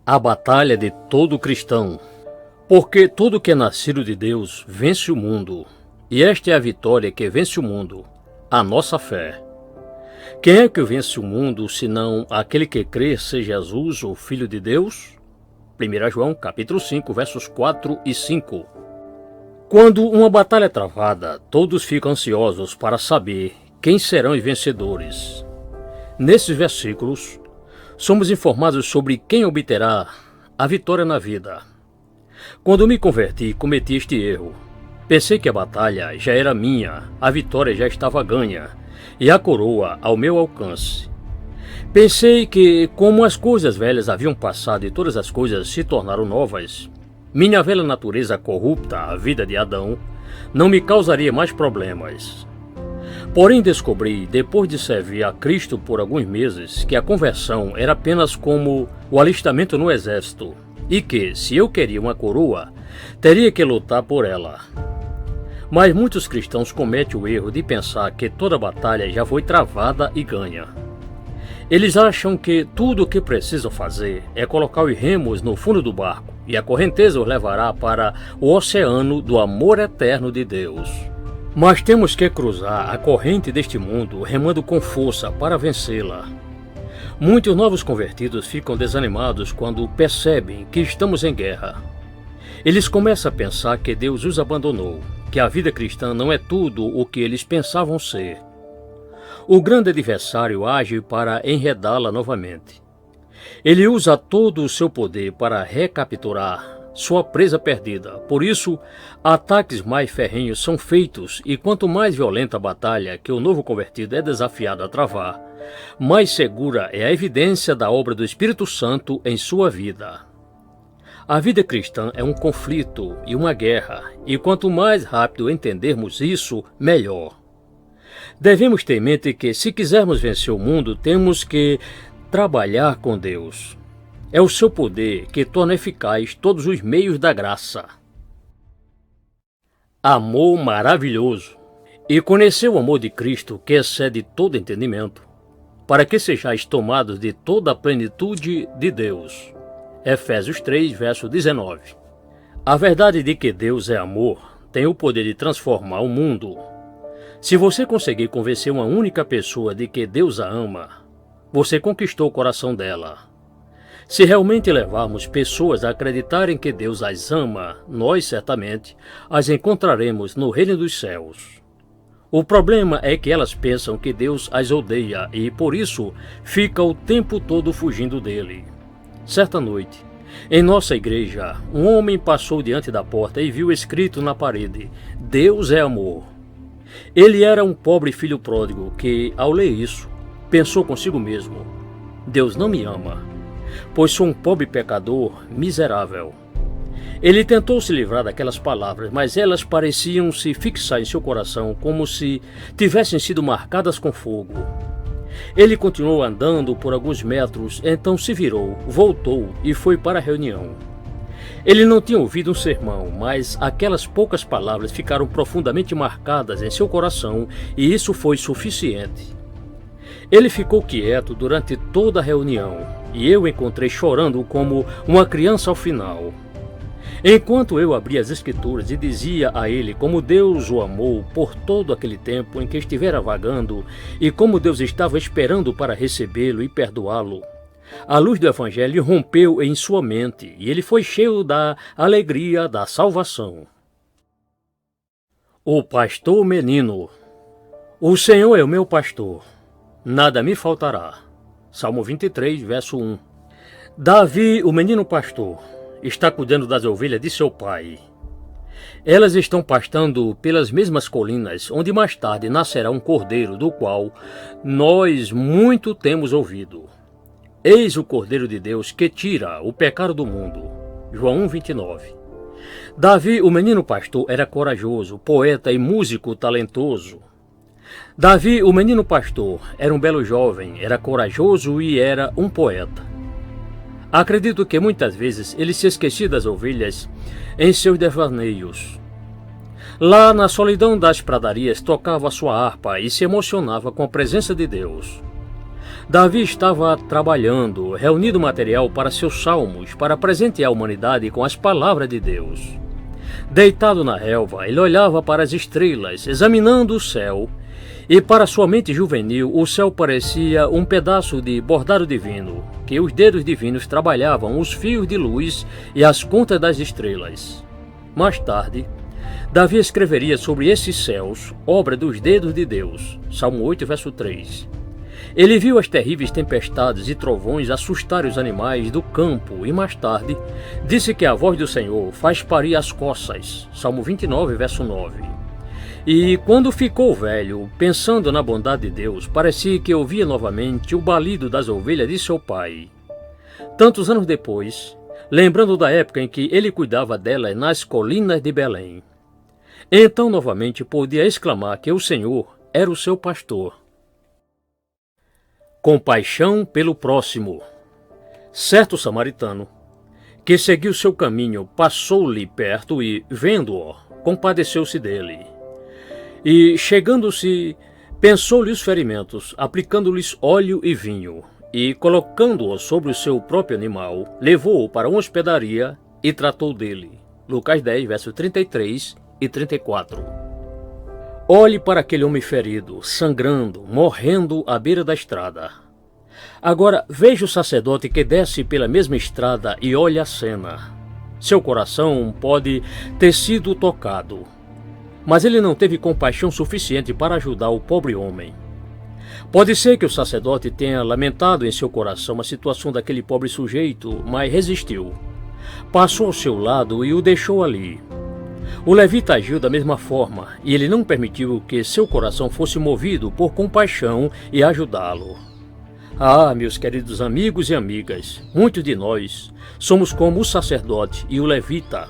A batalha de todo cristão. Porque todo que é nascido de Deus vence o mundo, e esta é a vitória que vence o mundo, a nossa fé. Quem é que vence o mundo, senão aquele que crê ser Jesus, o Filho de Deus? 1 João, capítulo 5, versos 4 e 5. Quando uma batalha é travada, todos ficam ansiosos para saber quem serão os vencedores. Nesses versículos, somos informados sobre quem obterá a vitória na vida. Quando me converti, cometi este erro. Pensei que a batalha já era minha, a vitória já estava ganha e a coroa ao meu alcance. Pensei que, como as coisas velhas haviam passado e todas as coisas se tornaram novas, minha velha natureza corrupta, a vida de Adão, não me causaria mais problemas. Porém, descobri, depois de servir a Cristo por alguns meses, que a conversão era apenas como o alistamento no exército e que, se eu queria uma coroa, teria que lutar por ela. Mas muitos cristãos cometem o erro de pensar que toda batalha já foi travada e ganha. Eles acham que tudo o que precisam fazer é colocar os remos no fundo do barco e a correnteza os levará para o oceano do amor eterno de Deus. Mas temos que cruzar a corrente deste mundo remando com força para vencê-la. Muitos novos convertidos ficam desanimados quando percebem que estamos em guerra. Eles começam a pensar que Deus os abandonou, que a vida cristã não é tudo o que eles pensavam ser. O grande adversário age para enredá-la novamente. Ele usa todo o seu poder para recapturar sua presa perdida. Por isso, ataques mais ferrenhos são feitos e quanto mais violenta a batalha que o novo convertido é desafiado a travar, mais segura é a evidência da obra do Espírito Santo em sua vida. A vida cristã é um conflito e uma guerra, e quanto mais rápido entendermos isso, melhor. Devemos ter em mente que, se quisermos vencer o mundo, temos que trabalhar com Deus. É o seu poder que torna eficaz todos os meios da graça. Amor maravilhoso. E conhecer o amor de Cristo, que excede todo entendimento, para que sejais tomados de toda a plenitude de Deus. Efésios 3, verso 19. A verdade de que Deus é amor tem o poder de transformar o mundo. Se você conseguir convencer uma única pessoa de que Deus a ama, você conquistou o coração dela. Se realmente levarmos pessoas a acreditarem que Deus as ama, nós certamente as encontraremos no reino dos céus. O problema é que elas pensam que Deus as odeia e, por isso, fica o tempo todo fugindo dele. Certa noite, em nossa igreja, um homem passou diante da porta e viu escrito na parede: Deus é amor. Ele era um pobre filho pródigo que, ao ler isso, pensou consigo mesmo: Deus não me ama, pois sou um pobre pecador miserável. Ele tentou se livrar daquelas palavras, mas elas pareciam se fixar em seu coração como se tivessem sido marcadas com fogo. Ele continuou andando por alguns metros, então se virou, voltou e foi para a reunião. Ele não tinha ouvido um sermão, mas aquelas poucas palavras ficaram profundamente marcadas em seu coração e isso foi suficiente. Ele ficou quieto durante toda a reunião e eu o encontrei chorando como uma criança ao final. Enquanto eu abria as Escrituras e dizia a ele como Deus o amou por todo aquele tempo em que estivera vagando e como Deus estava esperando para recebê-lo e perdoá-lo, a luz do Evangelho rompeu em sua mente e ele foi cheio da alegria da salvação. O pastor menino. O Senhor é o meu pastor, nada me faltará. Salmo 23, verso 1. Davi, o menino pastor, está cuidando das ovelhas de seu pai. Elas estão pastando pelas mesmas colinas, onde mais tarde nascerá um cordeiro, do qual nós muito temos ouvido. Eis o Cordeiro de Deus que tira o pecado do mundo. João 1:29. Davi, o menino pastor, era corajoso, poeta e músico talentoso. Davi, o menino pastor, era um belo jovem, era corajoso e era um poeta. Acredito que muitas vezes ele se esquecia das ovelhas em seus devaneios. Lá na solidão das pradarias tocava sua harpa e se emocionava com a presença de Deus. Davi estava trabalhando, reunindo material para seus salmos, para presentear a humanidade com as palavras de Deus. Deitado na relva, ele olhava para as estrelas, examinando o céu, e para sua mente juvenil, o céu parecia um pedaço de bordado divino, que os dedos divinos trabalhavam os fios de luz e as contas das estrelas. Mais tarde, Davi escreveria sobre esses céus, obra dos dedos de Deus. Salmo 8, verso 3. Ele viu as terríveis tempestades e trovões assustarem os animais do campo e, mais tarde, disse que a voz do Senhor faz parir as coças. Salmo 29, verso 9. E quando ficou velho, pensando na bondade de Deus, parecia que ouvia novamente o balido das ovelhas de seu pai. Tantos anos depois, lembrando da época em que ele cuidava delas nas colinas de Belém, então novamente podia exclamar que o Senhor era o seu pastor. Compaixão pelo próximo. Certo samaritano, que seguiu seu caminho, passou-lhe perto e, vendo-o, compadeceu-se dele. E, chegando-se, pensou-lhe os ferimentos, aplicando-lhes óleo e vinho, e, colocando-o sobre o seu próprio animal, levou-o para uma hospedaria e tratou dele. Lucas 10, verso 33 e 34. Olhe para aquele homem ferido, sangrando, morrendo à beira da estrada. Agora veja o sacerdote que desce pela mesma estrada e olha a cena. Seu coração pode ter sido tocado, mas ele não teve compaixão suficiente para ajudar o pobre homem. Pode ser que o sacerdote tenha lamentado em seu coração a situação daquele pobre sujeito, mas resistiu. Passou ao seu lado e o deixou ali. O levita agiu da mesma forma, e ele não permitiu que seu coração fosse movido por compaixão e ajudá-lo. Ah, meus queridos amigos e amigas, muitos de nós somos como o sacerdote e o levita.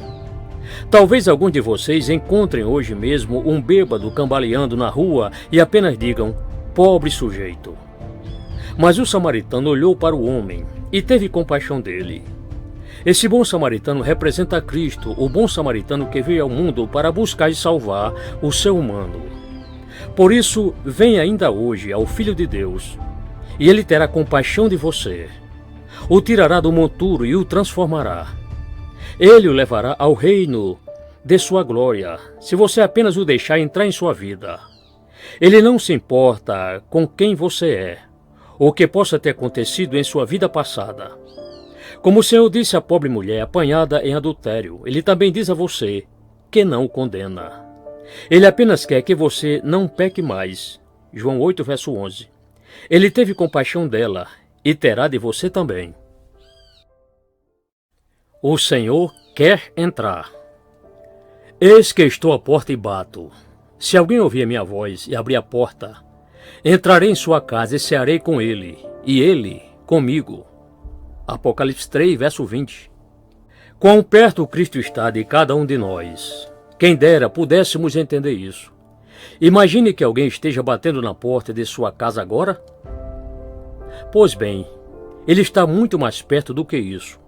Talvez alguns de vocês encontrem hoje mesmo um bêbado cambaleando na rua e apenas digam, pobre sujeito. Mas o samaritano olhou para o homem e teve compaixão dele. Esse bom samaritano representa Cristo, o bom samaritano que veio ao mundo para buscar e salvar o ser humano. Por isso, venha ainda hoje ao Filho de Deus, e ele terá compaixão de você. O tirará do monturo e o transformará. Ele o levará ao reino de sua glória, se você apenas o deixar entrar em sua vida. Ele não se importa com quem você é, ou o que possa ter acontecido em sua vida passada. Como o Senhor disse à pobre mulher apanhada em adultério, ele também diz a você que não o condena. Ele apenas quer que você não peque mais. João 8, verso 11. Ele teve compaixão dela e terá de você também. O Senhor quer entrar. Eis que estou à porta e bato. Se alguém ouvir a minha voz e abrir a porta, entrarei em sua casa e cearei com ele, e ele comigo. Apocalipse 3, verso 20. Quão perto Cristo está de cada um de nós. Quem dera pudéssemos entender isso. Imagine que alguém esteja batendo na porta de sua casa agora. Pois bem, ele está muito mais perto do que isso.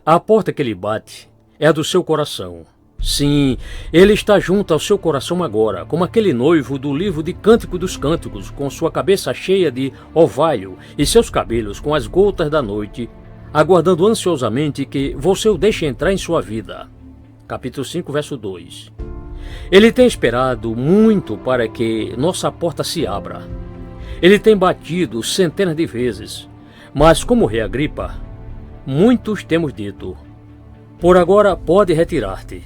A porta que ele bate é a do seu coração. Sim, ele está junto ao seu coração agora, como aquele noivo do livro de Cântico dos Cânticos, com sua cabeça cheia de orvalho e seus cabelos com as gotas da noite, aguardando ansiosamente que você o deixe entrar em sua vida. Capítulo 5, verso 2. Ele tem esperado muito para que nossa porta se abra. Ele tem batido centenas de vezes, mas como rei Agripa, muitos temos dito, por agora pode retirar-te,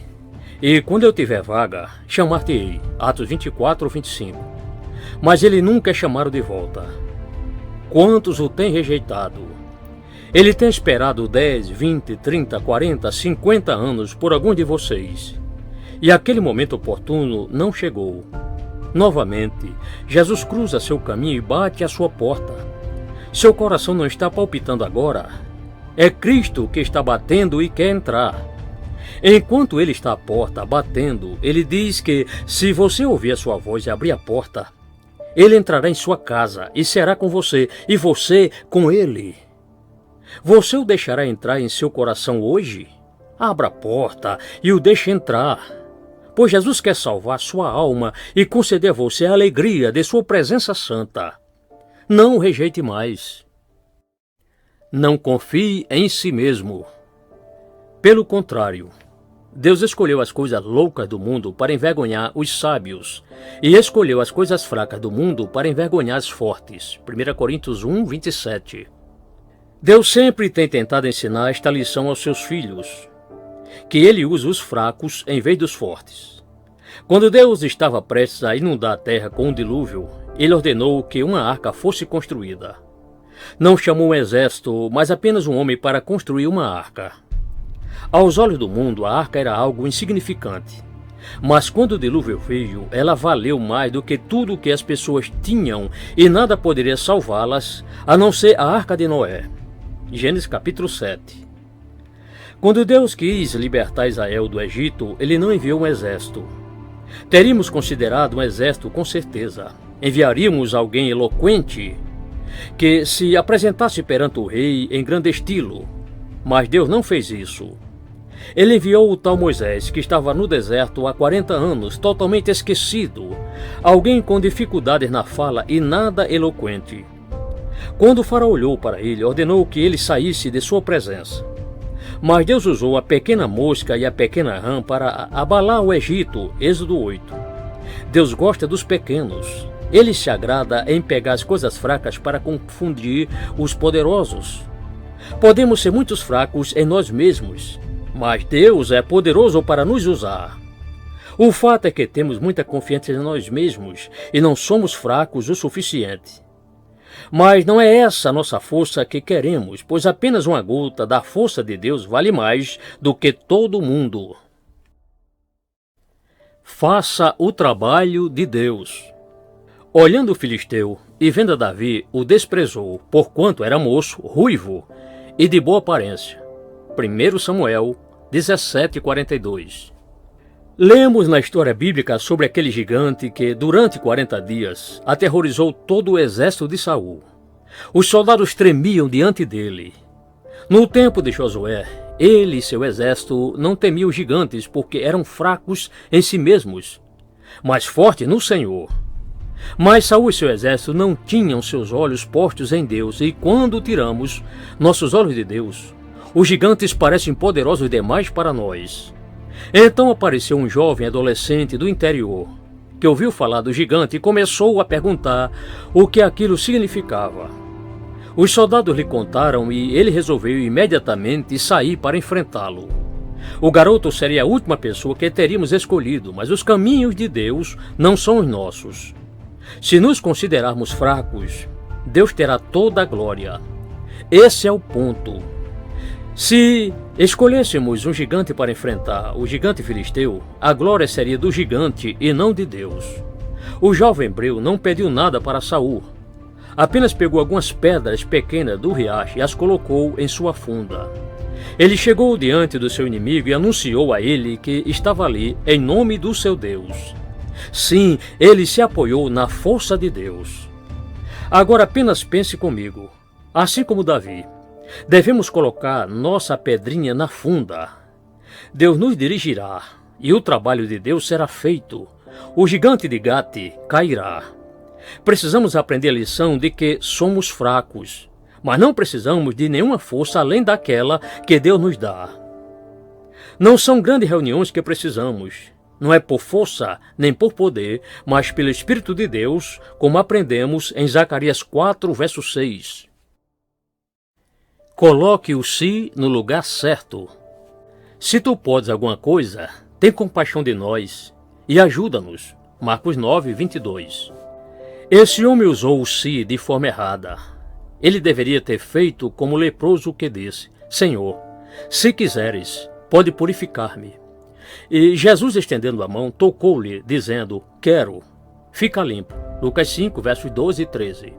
e quando eu tiver vaga, chamar-te-ei. Atos 24 ou 25. Mas ele nunca é chamado de volta. Quantos o têm rejeitado? Ele tem esperado 10, 20, 30, 40, 50 anos por algum de vocês. E aquele momento oportuno não chegou. Novamente, Jesus cruza seu caminho e bate à sua porta. Seu coração não está palpitando agora. É Cristo que está batendo e quer entrar. Enquanto ele está à porta, batendo, ele diz que, se você ouvir a sua voz e abrir a porta, ele entrará em sua casa e será com você, e você com ele. Você o deixará entrar em seu coração hoje? Abra a porta e o deixe entrar, pois Jesus quer salvar sua alma e conceder a você a alegria de sua presença santa. Não o rejeite mais. Não confie em si mesmo. Pelo contrário, Deus escolheu as coisas loucas do mundo para envergonhar os sábios, e escolheu as coisas fracas do mundo para envergonhar as fortes. 1 Coríntios 1, 27. Deus sempre tem tentado ensinar esta lição aos seus filhos, que ele usa os fracos em vez dos fortes. Quando Deus estava prestes a inundar a terra com um dilúvio, ele ordenou que uma arca fosse construída. Não chamou um exército, mas apenas um homem para construir uma arca. Aos olhos do mundo, a arca era algo insignificante. Mas quando o dilúvio veio, ela valeu mais do que tudo o que as pessoas tinham e nada poderia salvá-las, a não ser a arca de Noé. Gênesis capítulo 7. Quando Deus quis libertar Israel do Egito, ele não enviou um exército. Teríamos considerado um exército com certeza. Enviaríamos alguém eloquente que se apresentasse perante o rei em grande estilo. Mas Deus não fez isso. Ele enviou o tal Moisés, que estava no deserto há 40 anos, totalmente esquecido, alguém com dificuldades na fala e nada eloquente. Quando o faraó olhou para ele, ordenou que ele saísse de sua presença. Mas Deus usou a pequena mosca e a pequena rã para abalar o Egito, Êxodo 8. Deus gosta dos pequenos. Ele se agrada em pegar as coisas fracas para confundir os poderosos. Podemos ser muito fracos em nós mesmos, mas Deus é poderoso para nos usar. O fato é que temos muita confiança em nós mesmos e não somos fracos o suficiente. Mas não é essa a nossa força que queremos, pois apenas uma gota da força de Deus vale mais do que todo mundo. Faça o trabalho de Deus. Olhando o filisteu e vendo Davi, o desprezou, porquanto era moço, ruivo e de boa aparência. 1 Samuel 17:42. Lemos na história bíblica sobre aquele gigante que, durante 40 dias, aterrorizou todo o exército de Saul. Os soldados tremiam diante dele. No tempo de Josué, ele e seu exército não temiam os gigantes porque eram fracos em si mesmos, mas fortes no Senhor. Mas Saul e seu exército não tinham seus olhos postos em Deus, e quando tiramos nossos olhos de Deus, os gigantes parecem poderosos demais para nós. Então apareceu um jovem adolescente do interior, que ouviu falar do gigante e começou a perguntar o que aquilo significava. Os soldados lhe contaram e ele resolveu imediatamente sair para enfrentá-lo. O garoto seria a última pessoa que teríamos escolhido, mas os caminhos de Deus não são os nossos. Se nos considerarmos fracos, Deus terá toda a glória. Esse é o ponto. Se escolhêssemos um gigante para enfrentar o gigante filisteu, a glória seria do gigante e não de Deus. O jovem hebreu não pediu nada para Saul. Apenas pegou algumas pedras pequenas do riacho e as colocou em sua funda. Ele chegou diante do seu inimigo e anunciou a ele que estava ali em nome do seu Deus. Sim, ele se apoiou na força de Deus. Agora apenas pense comigo. Assim como Davi, devemos colocar nossa pedrinha na funda. Deus nos dirigirá e o trabalho de Deus será feito. O gigante de Gate cairá. Precisamos aprender a lição de que somos fracos, mas não precisamos de nenhuma força além daquela que Deus nos dá. Não são grandes reuniões que precisamos. Não é por força nem por poder, mas pelo Espírito de Deus, como aprendemos em Zacarias 4, verso 6. Coloque o si no lugar certo. Se tu podes alguma coisa, tem compaixão de nós e ajuda-nos. Marcos 9, 22. Esse homem usou o si de forma errada. Ele deveria ter feito como o leproso que disse: Senhor, se quiseres, pode purificar-me. E Jesus, estendendo a mão, tocou-lhe, dizendo: Quero, fica limpo. Lucas 5, versos 12 e 13.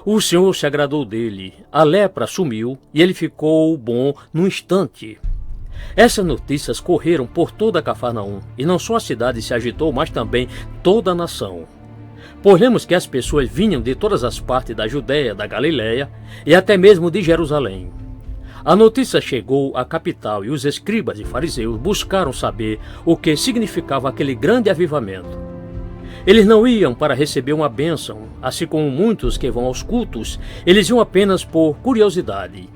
O Senhor se agradou dele, a lepra sumiu e ele ficou bom num instante. Essas notícias correram por toda Cafarnaum, e não só a cidade se agitou, mas também toda a nação. Pois lemos que as pessoas vinham de todas as partes da Judéia, da Galiléia e até mesmo de Jerusalém. A notícia chegou à capital e os escribas e fariseus buscaram saber o que significava aquele grande avivamento. Eles não iam para receber uma bênção, assim como muitos que vão aos cultos, eles iam apenas por curiosidade.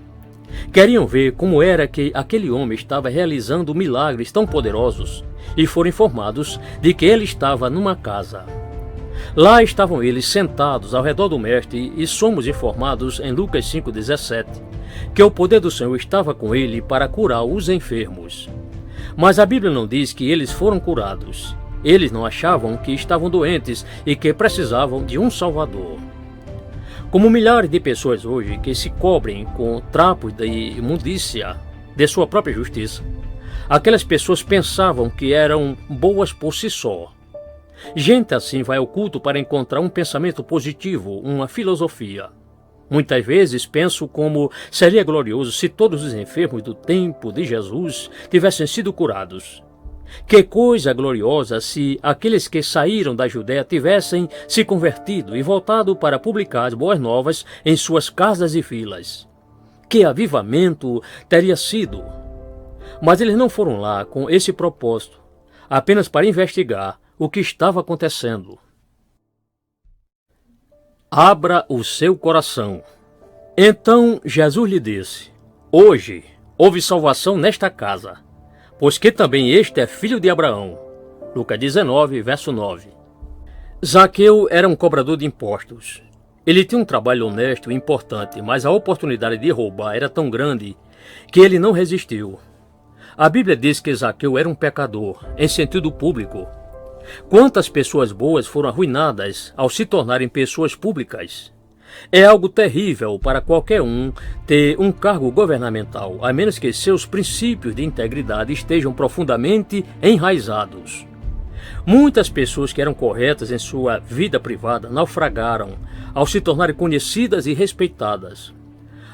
Queriam ver como era que aquele homem estava realizando milagres tão poderosos e foram informados de que ele estava numa casa. Lá estavam eles sentados ao redor do mestre e somos informados em Lucas 5,17 que o poder do Senhor estava com ele para curar os enfermos. Mas a Bíblia não diz que eles foram curados. Eles não achavam que estavam doentes e que precisavam de um Salvador. Como milhares de pessoas hoje que se cobrem com trapos de imundícia de sua própria justiça, aquelas pessoas pensavam que eram boas por si só. Gente assim vai ao culto para encontrar um pensamento positivo, uma filosofia. Muitas vezes penso como seria glorioso se todos os enfermos do tempo de Jesus tivessem sido curados. Que coisa gloriosa se aqueles que saíram da Judéia tivessem se convertido e voltado para publicar as boas novas em suas casas e vilas. Que avivamento teria sido! Mas eles não foram lá com esse propósito, apenas para investigar o que estava acontecendo. Abra o seu coração. Então Jesus lhe disse: Hoje houve salvação nesta casa, pois que também este é filho de Abraão. Lucas 19, verso 9. Zaqueu era um cobrador de impostos. Ele tinha um trabalho honesto e importante, mas a oportunidade de roubar era tão grande que ele não resistiu. A Bíblia diz que Zaqueu era um pecador, em sentido público. Quantas pessoas boas foram arruinadas ao se tornarem pessoas públicas? É algo terrível para qualquer um ter um cargo governamental, a menos que seus princípios de integridade estejam profundamente enraizados. Muitas pessoas que eram corretas em sua vida privada naufragaram ao se tornarem conhecidas e respeitadas.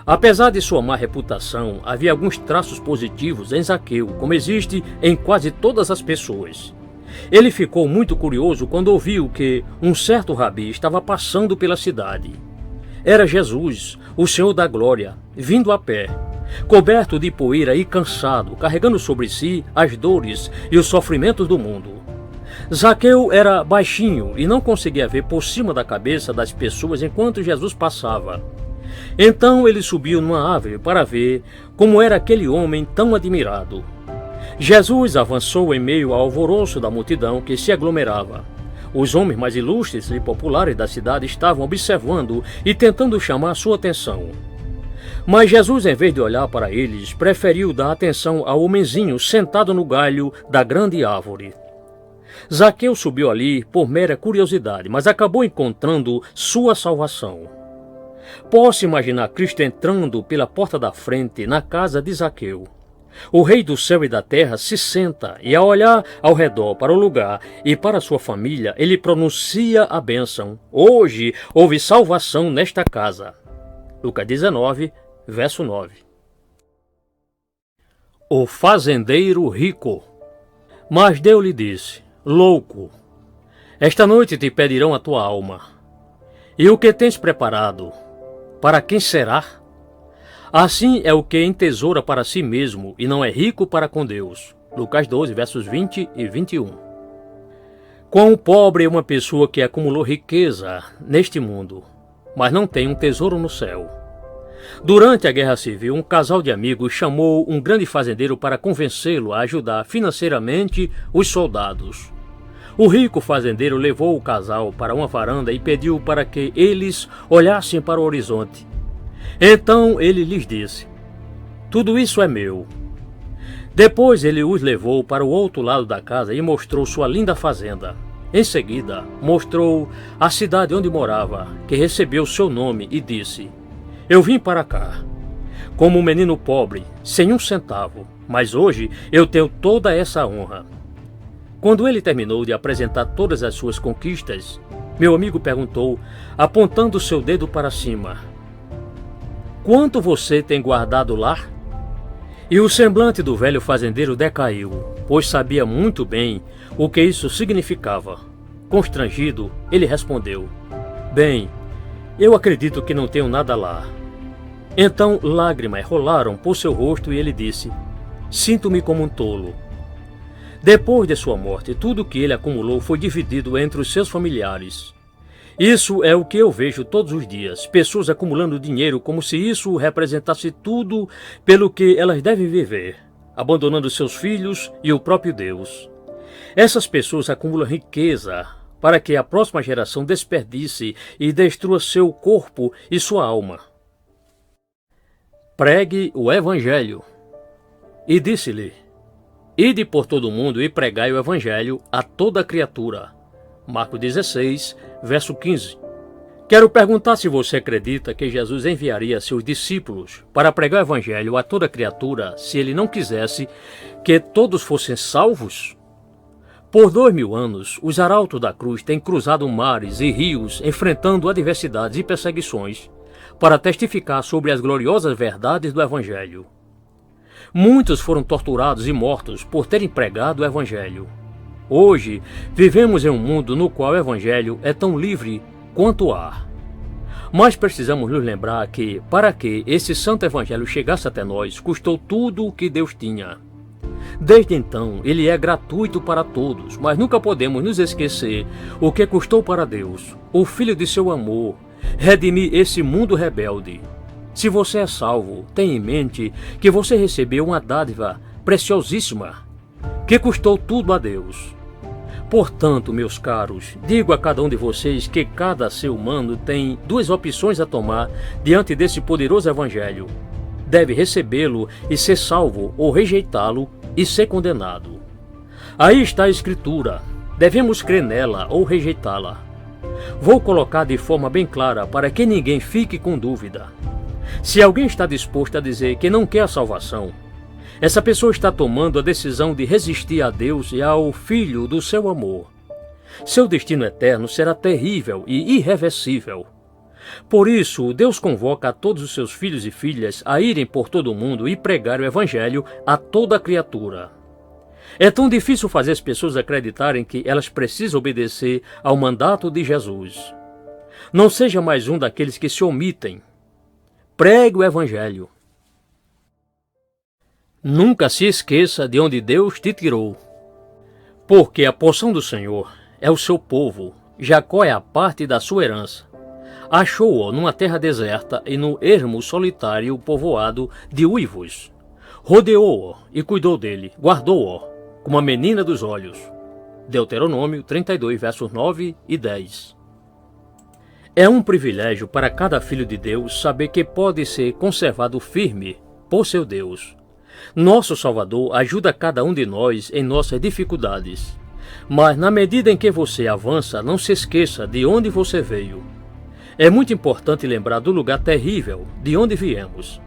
Apesar de sua má reputação, havia alguns traços positivos em Zaqueu, como existe em quase todas as pessoas. Ele ficou muito curioso quando ouviu que um certo rabi estava passando pela cidade. Era Jesus, o Senhor da Glória, vindo a pé, coberto de poeira e cansado, carregando sobre si as dores e os sofrimentos do mundo. Zaqueu era baixinho e não conseguia ver por cima da cabeça das pessoas enquanto Jesus passava. Então ele subiu numa árvore para ver como era aquele homem tão admirado. Jesus avançou em meio ao alvoroço da multidão que se aglomerava. Os homens mais ilustres e populares da cidade estavam observando e tentando chamar sua atenção. Mas Jesus, em vez de olhar para eles, preferiu dar atenção ao homenzinho sentado no galho da grande árvore. Zaqueu subiu ali por mera curiosidade, mas acabou encontrando sua salvação. Posso imaginar Cristo entrando pela porta da frente na casa de Zaqueu. O rei do céu e da terra se senta e, ao olhar ao redor para o lugar e para sua família, ele pronuncia a bênção: Hoje houve salvação nesta casa. Lucas 19, verso 9. O fazendeiro rico. Mas Deus lhe disse: Louco, esta noite te pedirão a tua alma. E o que tens preparado? Para quem será? Assim é o que entesoura para si mesmo e não é rico para com Deus. Lucas 12, versos 20 e 21. Quão pobre é uma pessoa que acumulou riqueza neste mundo, mas não tem um tesouro no céu. Durante a Guerra Civil, um casal de amigos chamou um grande fazendeiro para convencê-lo a ajudar financeiramente os soldados. O rico fazendeiro levou o casal para uma varanda e pediu para que eles olhassem para o horizonte. Então ele lhes disse: Tudo isso é meu. Depois ele os levou para o outro lado da casa e mostrou sua linda fazenda. Em seguida, mostrou a cidade onde morava, que recebeu seu nome, e disse: Eu vim para cá, como um menino pobre, sem um centavo, mas hoje eu tenho toda essa honra. Quando ele terminou de apresentar todas as suas conquistas, meu amigo perguntou, apontando seu dedo para cima: Quanto você tem guardado lá? E o semblante do velho fazendeiro decaiu, pois sabia muito bem o que isso significava. Constrangido, ele respondeu: Bem, eu acredito que não tenho nada lá. Então lágrimas rolaram por seu rosto e ele disse: Sinto-me como um tolo. Depois de sua morte, tudo que ele acumulou foi dividido entre os seus familiares. Isso é o que eu vejo todos os dias, pessoas acumulando dinheiro como se isso representasse tudo pelo que elas devem viver, abandonando seus filhos e o próprio Deus. Essas pessoas acumulam riqueza para que a próxima geração desperdice e destrua seu corpo e sua alma. Pregue o Evangelho. E disse-lhe: Ide por todo o mundo e pregai o Evangelho a toda criatura. Marcos 16, verso 15. Quero perguntar se você acredita que Jesus enviaria seus discípulos para pregar o Evangelho a toda criatura se ele não quisesse que todos fossem salvos? Por 2000 anos, os arautos da cruz têm cruzado mares e rios, enfrentando adversidades e perseguições, para testificar sobre as gloriosas verdades do Evangelho. Muitos foram torturados e mortos por terem pregado o Evangelho. Hoje, vivemos em um mundo no qual o Evangelho é tão livre quanto o ar. Mas precisamos nos lembrar que, para que esse santo Evangelho chegasse até nós, custou tudo o que Deus tinha. Desde então, ele é gratuito para todos, mas nunca podemos nos esquecer o que custou para Deus, o Filho de seu amor, redimir esse mundo rebelde. Se você é salvo, tenha em mente que você recebeu uma dádiva preciosíssima, que custou tudo a Deus. Portanto, meus caros, digo a cada um de vocês que cada ser humano tem duas opções a tomar diante desse poderoso Evangelho. Deve recebê-lo e ser salvo, ou rejeitá-lo e ser condenado. Aí está a Escritura. Devemos crer nela ou rejeitá-la. Vou colocar de forma bem clara para que ninguém fique com dúvida. Se alguém está disposto a dizer que não quer a salvação, essa pessoa está tomando a decisão de resistir a Deus e ao Filho do seu amor. Seu destino eterno será terrível e irreversível. Por isso, Deus convoca a todos os seus filhos e filhas a irem por todo o mundo e pregar o Evangelho a toda criatura. É tão difícil fazer as pessoas acreditarem que elas precisam obedecer ao mandato de Jesus. Não seja mais um daqueles que se omitem. Pregue o Evangelho. Nunca se esqueça de onde Deus te tirou. Porque a porção do Senhor é o seu povo, Jacó é a parte da sua herança. Achou-o numa terra deserta e no ermo solitário povoado de uivos. Rodeou-o e cuidou dele, guardou-o como a menina dos olhos. Deuteronômio 32, versos 9 e 10. É um privilégio para cada filho de Deus saber que pode ser conservado firme por seu Deus. Nosso Salvador ajuda cada um de nós em nossas dificuldades. Mas na medida em que você avança, não se esqueça de onde você veio. É muito importante lembrar do lugar terrível de onde viemos.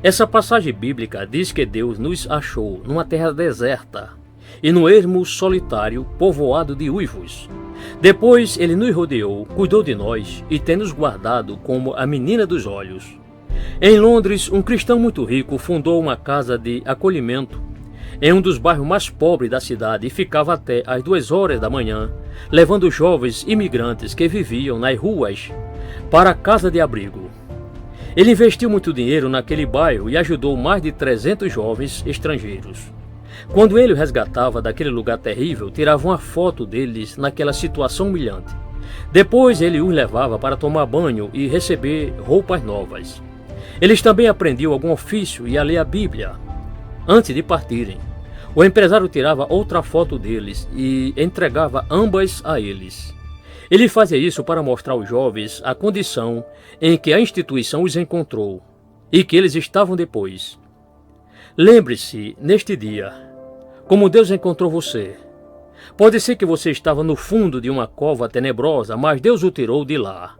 Essa passagem bíblica diz que Deus nos achou numa terra deserta e no ermo solitário povoado de uivos. Depois ele nos rodeou, cuidou de nós e tem nos guardado como a menina dos olhos. Em Londres, um cristão muito rico fundou uma casa de acolhimento em um dos bairros mais pobres da cidade e ficava até às 2 horas da manhã, levando jovens imigrantes que viviam nas ruas para a casa de abrigo. Ele investiu muito dinheiro naquele bairro e ajudou mais de 300 jovens estrangeiros. Quando ele o resgatava daquele lugar terrível, tirava uma foto deles naquela situação humilhante. Depois ele os levava para tomar banho e receber roupas novas. Eles também aprendiam algum ofício e a ler a Bíblia. Antes de partirem, o empresário tirava outra foto deles e entregava ambas a eles. Ele fazia isso para mostrar aos jovens a condição em que a instituição os encontrou e que eles estavam depois. Lembre-se, neste dia, como Deus encontrou você. Pode ser que você estava no fundo de uma cova tenebrosa, mas Deus o tirou de lá.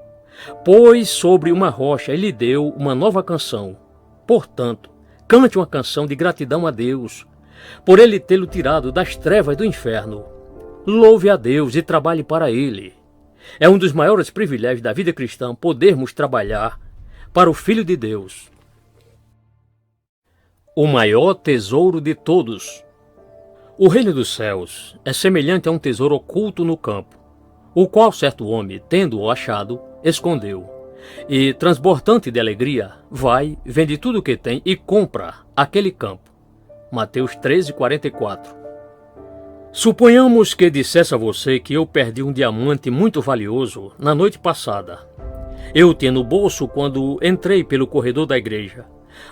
Pôs sobre uma rocha e lhe deu uma nova canção. Portanto, cante uma canção de gratidão a Deus, por Ele tê-lo tirado das trevas do inferno. Louve a Deus e trabalhe para Ele. É um dos maiores privilégios da vida cristã podermos trabalhar para o Filho de Deus. O maior tesouro de todos. O reino dos céus é semelhante a um tesouro oculto no campo, o qual certo homem, tendo-o achado, escondeu. E, transbordante de alegria, vai, vende tudo o que tem e compra aquele campo. Mateus 13:44. Suponhamos que dissesse a você que eu perdi um diamante muito valioso na noite passada. Eu o tinha no bolso quando entrei pelo corredor da igreja,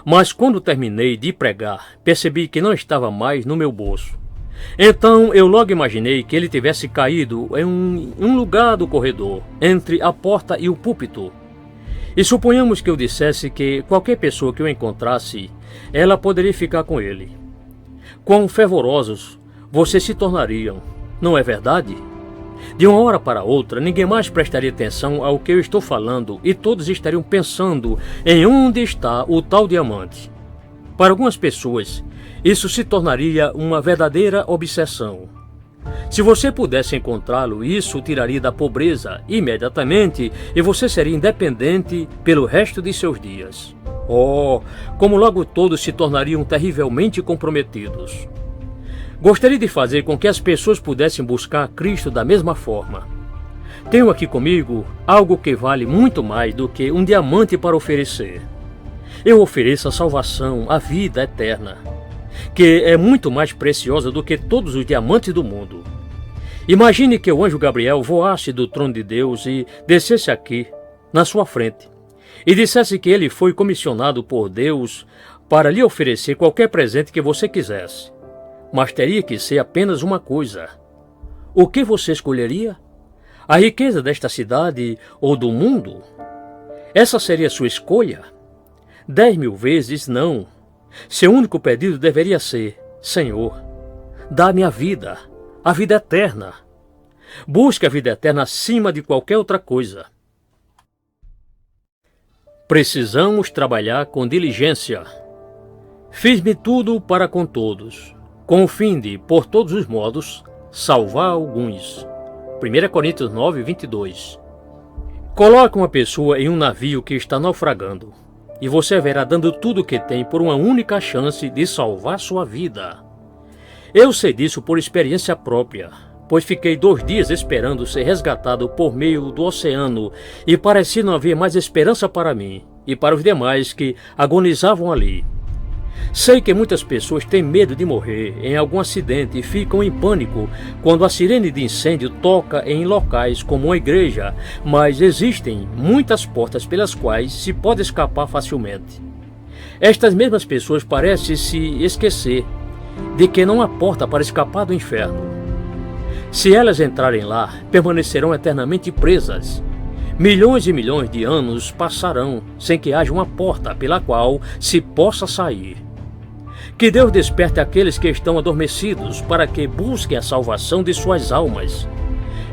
mas quando terminei de pregar, percebi que não estava mais no meu bolso. Então eu logo imaginei que ele tivesse caído em um lugar do corredor, entre a porta e o púlpito. E suponhamos que eu dissesse que qualquer pessoa que eu encontrasse, ela poderia ficar com ele. Quão fervorosos vocês se tornariam, não é verdade? De uma hora para outra, ninguém mais prestaria atenção ao que eu estou falando e todos estariam pensando em onde está o tal diamante. Para algumas pessoas, isso se tornaria uma verdadeira obsessão. Se você pudesse encontrá-lo, isso o tiraria da pobreza imediatamente e você seria independente pelo resto de seus dias. Oh, como logo todos se tornariam terrivelmente comprometidos. Gostaria de fazer com que as pessoas pudessem buscar Cristo da mesma forma. Tenho aqui comigo algo que vale muito mais do que um diamante para oferecer. Eu ofereço a salvação, a vida eterna, que é muito mais preciosa do que todos os diamantes do mundo. Imagine que o anjo Gabriel voasse do trono de Deus e descesse aqui, na sua frente, e dissesse que ele foi comissionado por Deus para lhe oferecer qualquer presente que você quisesse. Mas teria que ser apenas uma coisa. O que você escolheria? A riqueza desta cidade ou do mundo? Essa seria sua escolha? 10.000 vezes não. Seu único pedido deveria ser: Senhor, dá-me a vida eterna. Busque a vida eterna acima de qualquer outra coisa. Precisamos trabalhar com diligência. Fiz-me tudo para com todos, com o fim de, por todos os modos, salvar alguns. 1 Coríntios 9, 22. Coloque uma pessoa em um navio que está naufragando, e você verá dando tudo o que tem por uma única chance de salvar sua vida. Eu sei disso por experiência própria, pois fiquei 2 dias esperando ser resgatado por meio do oceano e parecia não haver mais esperança para mim e para os demais que agonizavam ali. Sei que muitas pessoas têm medo de morrer em algum acidente e ficam em pânico quando a sirene de incêndio toca em locais como uma igreja, mas existem muitas portas pelas quais se pode escapar facilmente. Estas mesmas pessoas parecem se esquecer de que não há porta para escapar do inferno. Se elas entrarem lá, permanecerão eternamente presas. Milhões e milhões de anos passarão sem que haja uma porta pela qual se possa sair. Que Deus desperte aqueles que estão adormecidos para que busquem a salvação de suas almas.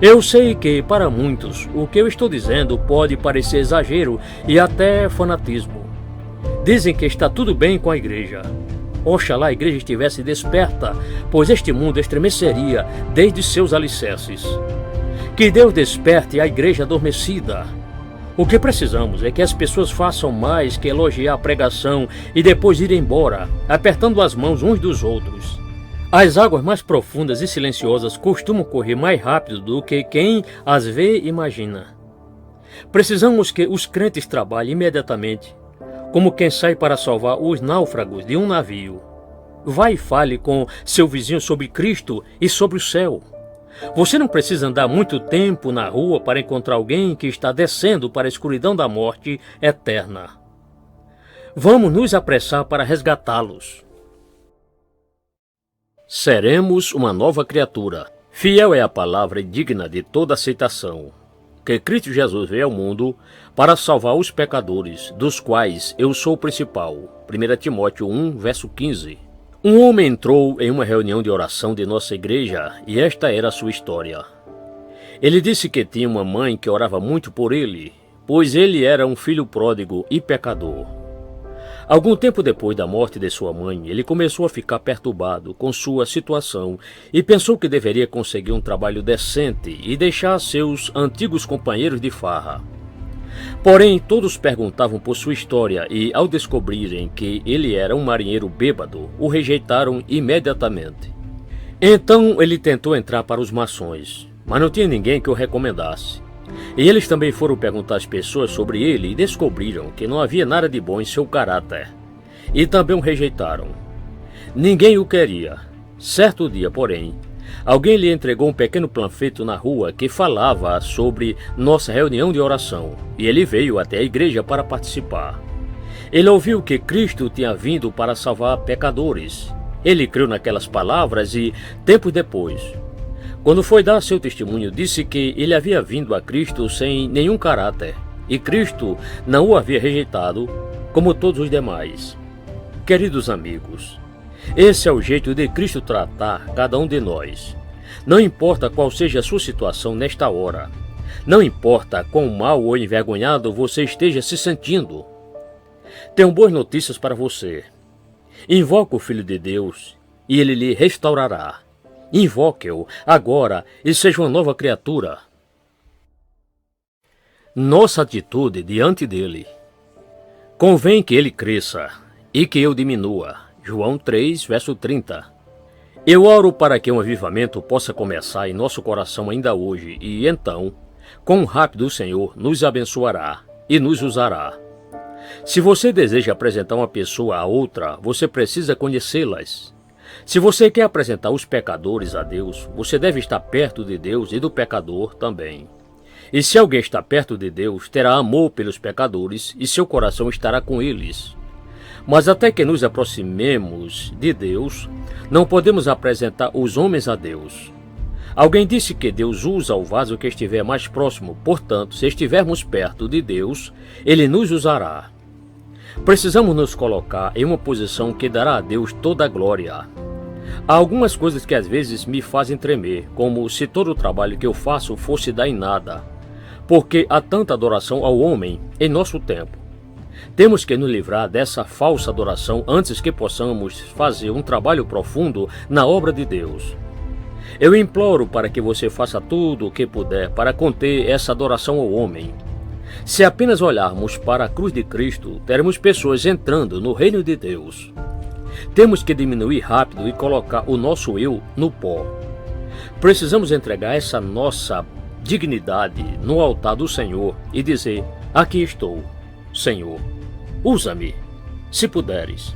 Eu sei que, para muitos, o que eu estou dizendo pode parecer exagero e até fanatismo. Dizem que está tudo bem com a igreja. Oxalá a igreja estivesse desperta, pois este mundo estremeceria desde seus alicerces. Que Deus desperte a igreja adormecida. O que precisamos é que as pessoas façam mais que elogiar a pregação e depois ir embora, apertando as mãos uns dos outros. As águas mais profundas e silenciosas costumam correr mais rápido do que quem as vê imagina. Precisamos que os crentes trabalhem imediatamente, como quem sai para salvar os náufragos de um navio. Vá e fale com seu vizinho sobre Cristo e sobre o céu. Você não precisa andar muito tempo na rua para encontrar alguém que está descendo para a escuridão da morte eterna. Vamos nos apressar para resgatá-los. Seremos uma nova criatura. Fiel é a palavra e digna de toda aceitação, que Cristo Jesus veio ao mundo para salvar os pecadores, dos quais eu sou o principal. 1 Timóteo 1, verso 15. Um homem entrou em uma reunião de oração de nossa igreja e esta era a sua história. Ele disse que tinha uma mãe que orava muito por ele, pois ele era um filho pródigo e pecador. Algum tempo depois da morte de sua mãe, ele começou a ficar perturbado com sua situação e pensou que deveria conseguir um trabalho decente e deixar seus antigos companheiros de farra. Porém, todos perguntavam por sua história e, ao descobrirem que ele era um marinheiro bêbado, o rejeitaram imediatamente. Então ele tentou entrar para os maçons, mas não tinha ninguém que o recomendasse. E eles também foram perguntar às pessoas sobre ele e descobriram que não havia nada de bom em seu caráter. E também o rejeitaram. Ninguém o queria. Certo dia, porém, Alguém lhe entregou um pequeno panfleto na rua que falava sobre nossa reunião de oração, e ele veio até a igreja para participar. Ele ouviu que Cristo tinha vindo para salvar pecadores. Ele creu naquelas palavras e, tempos depois, quando foi dar seu testemunho, disse que ele havia vindo a Cristo sem nenhum caráter, e Cristo não o havia rejeitado como todos os demais. Queridos amigos, esse é o jeito de Cristo tratar cada um de nós. Não importa qual seja a sua situação nesta hora. Não importa quão mal ou envergonhado você esteja se sentindo. Tenho boas notícias para você. Invoque o Filho de Deus e ele lhe restaurará. Invoque-o agora e seja uma nova criatura. Nossa atitude diante dele. Convém que ele cresça e que eu diminua. João 3, verso 30. Eu oro para que um avivamento possa começar em nosso coração ainda hoje e então, quão rápido o Senhor nos abençoará e nos usará. Se você deseja apresentar uma pessoa a outra, você precisa conhecê-las. Se você quer apresentar os pecadores a Deus, você deve estar perto de Deus e do pecador também. E se alguém está perto de Deus, terá amor pelos pecadores e seu coração estará com eles. Mas até que nos aproximemos de Deus, não podemos apresentar os homens a Deus. Alguém disse que Deus usa o vaso que estiver mais próximo, portanto, se estivermos perto de Deus, Ele nos usará. Precisamos nos colocar em uma posição que dará a Deus toda a glória. Há algumas coisas que às vezes me fazem tremer, como se todo o trabalho que eu faço fosse dar em nada, porque há tanta adoração ao homem em nosso tempo. Temos que nos livrar dessa falsa adoração antes que possamos fazer um trabalho profundo na obra de Deus. Eu imploro para que você faça tudo o que puder para conter essa adoração ao homem. Se apenas olharmos para a cruz de Cristo, teremos pessoas entrando no reino de Deus. Temos que diminuir rápido e colocar o nosso eu no pó. Precisamos entregar essa nossa dignidade no altar do Senhor e dizer: aqui estou, Senhor, usa-me, se puderes.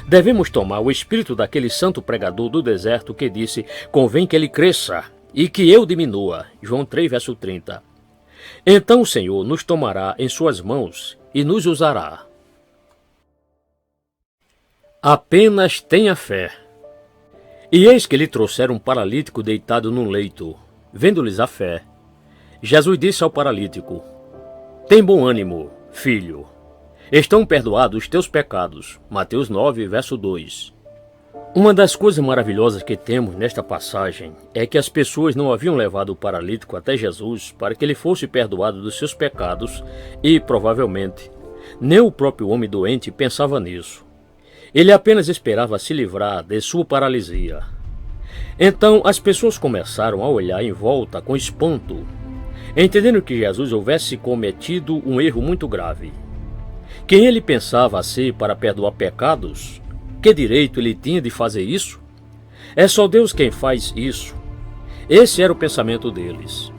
Devemos tomar o espírito daquele santo pregador do deserto que disse: convém que ele cresça e que eu diminua. João 3, verso 30. Então o Senhor nos tomará em suas mãos e nos usará. Apenas tenha fé. E eis que lhe trouxeram um paralítico deitado num leito. Vendo-lhes a fé, Jesus disse ao paralítico: tem bom ânimo, filho. Estão perdoados os teus pecados. Mateus 9, verso 2. Uma das coisas maravilhosas que temos nesta passagem é que as pessoas não haviam levado o paralítico até Jesus para que ele fosse perdoado dos seus pecados e, provavelmente, nem o próprio homem doente pensava nisso. Ele apenas esperava se livrar de sua paralisia. Então as pessoas começaram a olhar em volta com espanto, entendendo que Jesus houvesse cometido um erro muito grave. Quem ele pensava ser para perdoar pecados? Que direito ele tinha de fazer isso? É só Deus quem faz isso. Esse era o pensamento deles.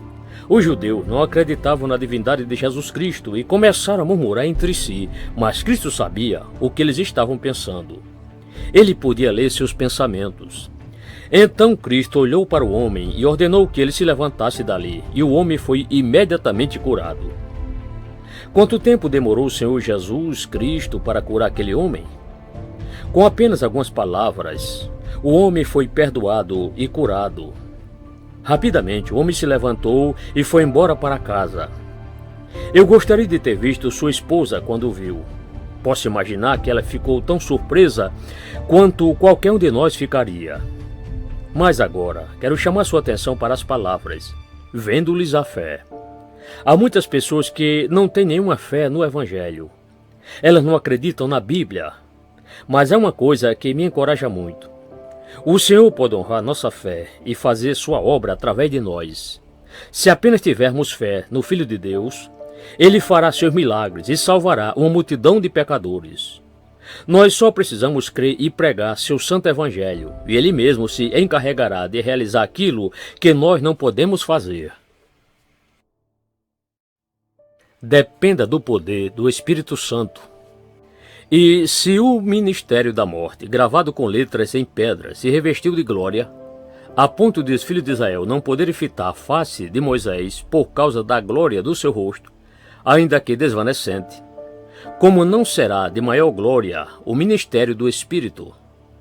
Os judeus não acreditavam na divindade de Jesus Cristo e começaram a murmurar entre si, mas Cristo sabia o que eles estavam pensando. Ele podia ler seus pensamentos. Então Cristo olhou para o homem e ordenou que ele se levantasse dali, e o homem foi imediatamente curado. Quanto tempo demorou o Senhor Jesus Cristo para curar aquele homem? Com apenas algumas palavras, o homem foi perdoado e curado. Rapidamente, o homem se levantou e foi embora para casa. Eu gostaria de ter visto sua esposa quando o viu. Posso imaginar que ela ficou tão surpresa quanto qualquer um de nós ficaria. Mas agora, quero chamar sua atenção para as palavras: vendo-lhes a fé. Há muitas pessoas que não têm nenhuma fé no Evangelho. Elas não acreditam na Bíblia. Mas há uma coisa que me encoraja muito. O Senhor pode honrar nossa fé e fazer sua obra através de nós. Se apenas tivermos fé no Filho de Deus, Ele fará seus milagres e salvará uma multidão de pecadores. Nós só precisamos crer e pregar seu santo evangelho, e Ele mesmo se encarregará de realizar aquilo que nós não podemos fazer. Dependa do poder do Espírito Santo. E se o ministério da morte, gravado com letras em pedra, se revestiu de glória, a ponto de os filhos de Israel não poderem fitar a face de Moisés por causa da glória do seu rosto, ainda que desvanecente, como não será de maior glória o ministério do Espírito.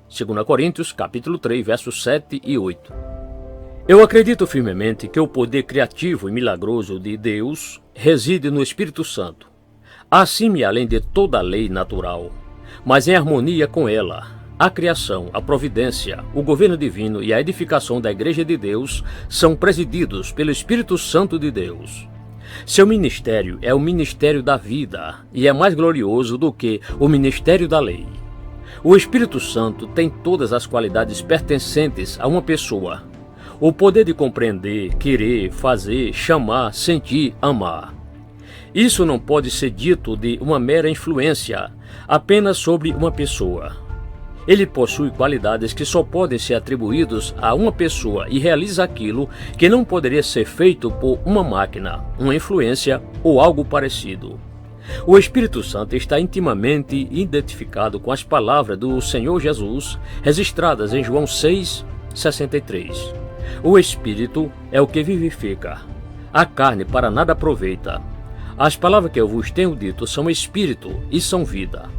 2 Coríntios, capítulo 3, versos 7 e 8. Eu acredito firmemente que o poder criativo e milagroso de Deus reside no Espírito Santo, acima e além de toda a lei natural, mas em harmonia com ela. A criação, a providência, o governo divino e a edificação da Igreja de Deus são presididos pelo Espírito Santo de Deus. Seu ministério é o ministério da vida e é mais glorioso do que o ministério da lei. O Espírito Santo tem todas as qualidades pertencentes a uma pessoa: o poder de compreender, querer, fazer, chamar, sentir, amar. Isso não pode ser dito de uma mera influência, apenas sobre uma pessoa. Ele possui qualidades que só podem ser atribuídas a uma pessoa e realiza aquilo que não poderia ser feito por uma máquina, uma influência ou algo parecido. O Espírito Santo está intimamente identificado com as palavras do Senhor Jesus, registradas em João 6,63. O Espírito é o que vivifica. A carne para nada aproveita. As palavras que eu vos tenho dito são Espírito e são vida.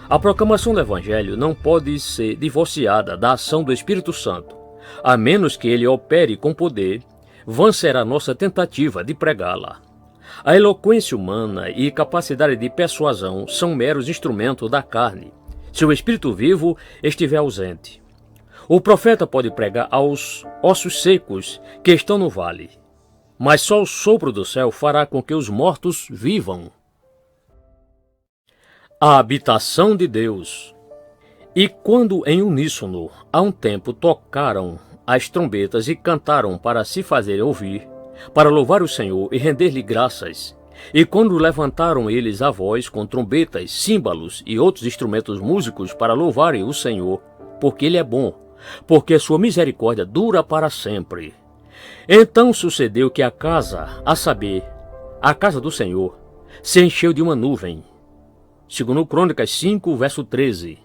A proclamação do Evangelho não pode ser divorciada da ação do Espírito Santo. A menos que ele opere com poder, vã será nossa tentativa de pregá-la. A eloquência humana e capacidade de persuasão são meros instrumentos da carne, se o Espírito vivo estiver ausente. O profeta pode pregar aos ossos secos que estão no vale, mas só o sopro do céu fará com que os mortos vivam. A habitação de Deus. E quando em uníssono, há um tempo, tocaram as trombetas e cantaram para se fazer ouvir, para louvar o Senhor e render-lhe graças, e quando levantaram eles a voz com trombetas, símbolos e outros instrumentos músicos para louvarem o Senhor, porque Ele é bom, porque a sua misericórdia dura para sempre. Então sucedeu que a casa, a saber, a casa do Senhor, se encheu de uma nuvem. 2 Crônicas 5, verso 13.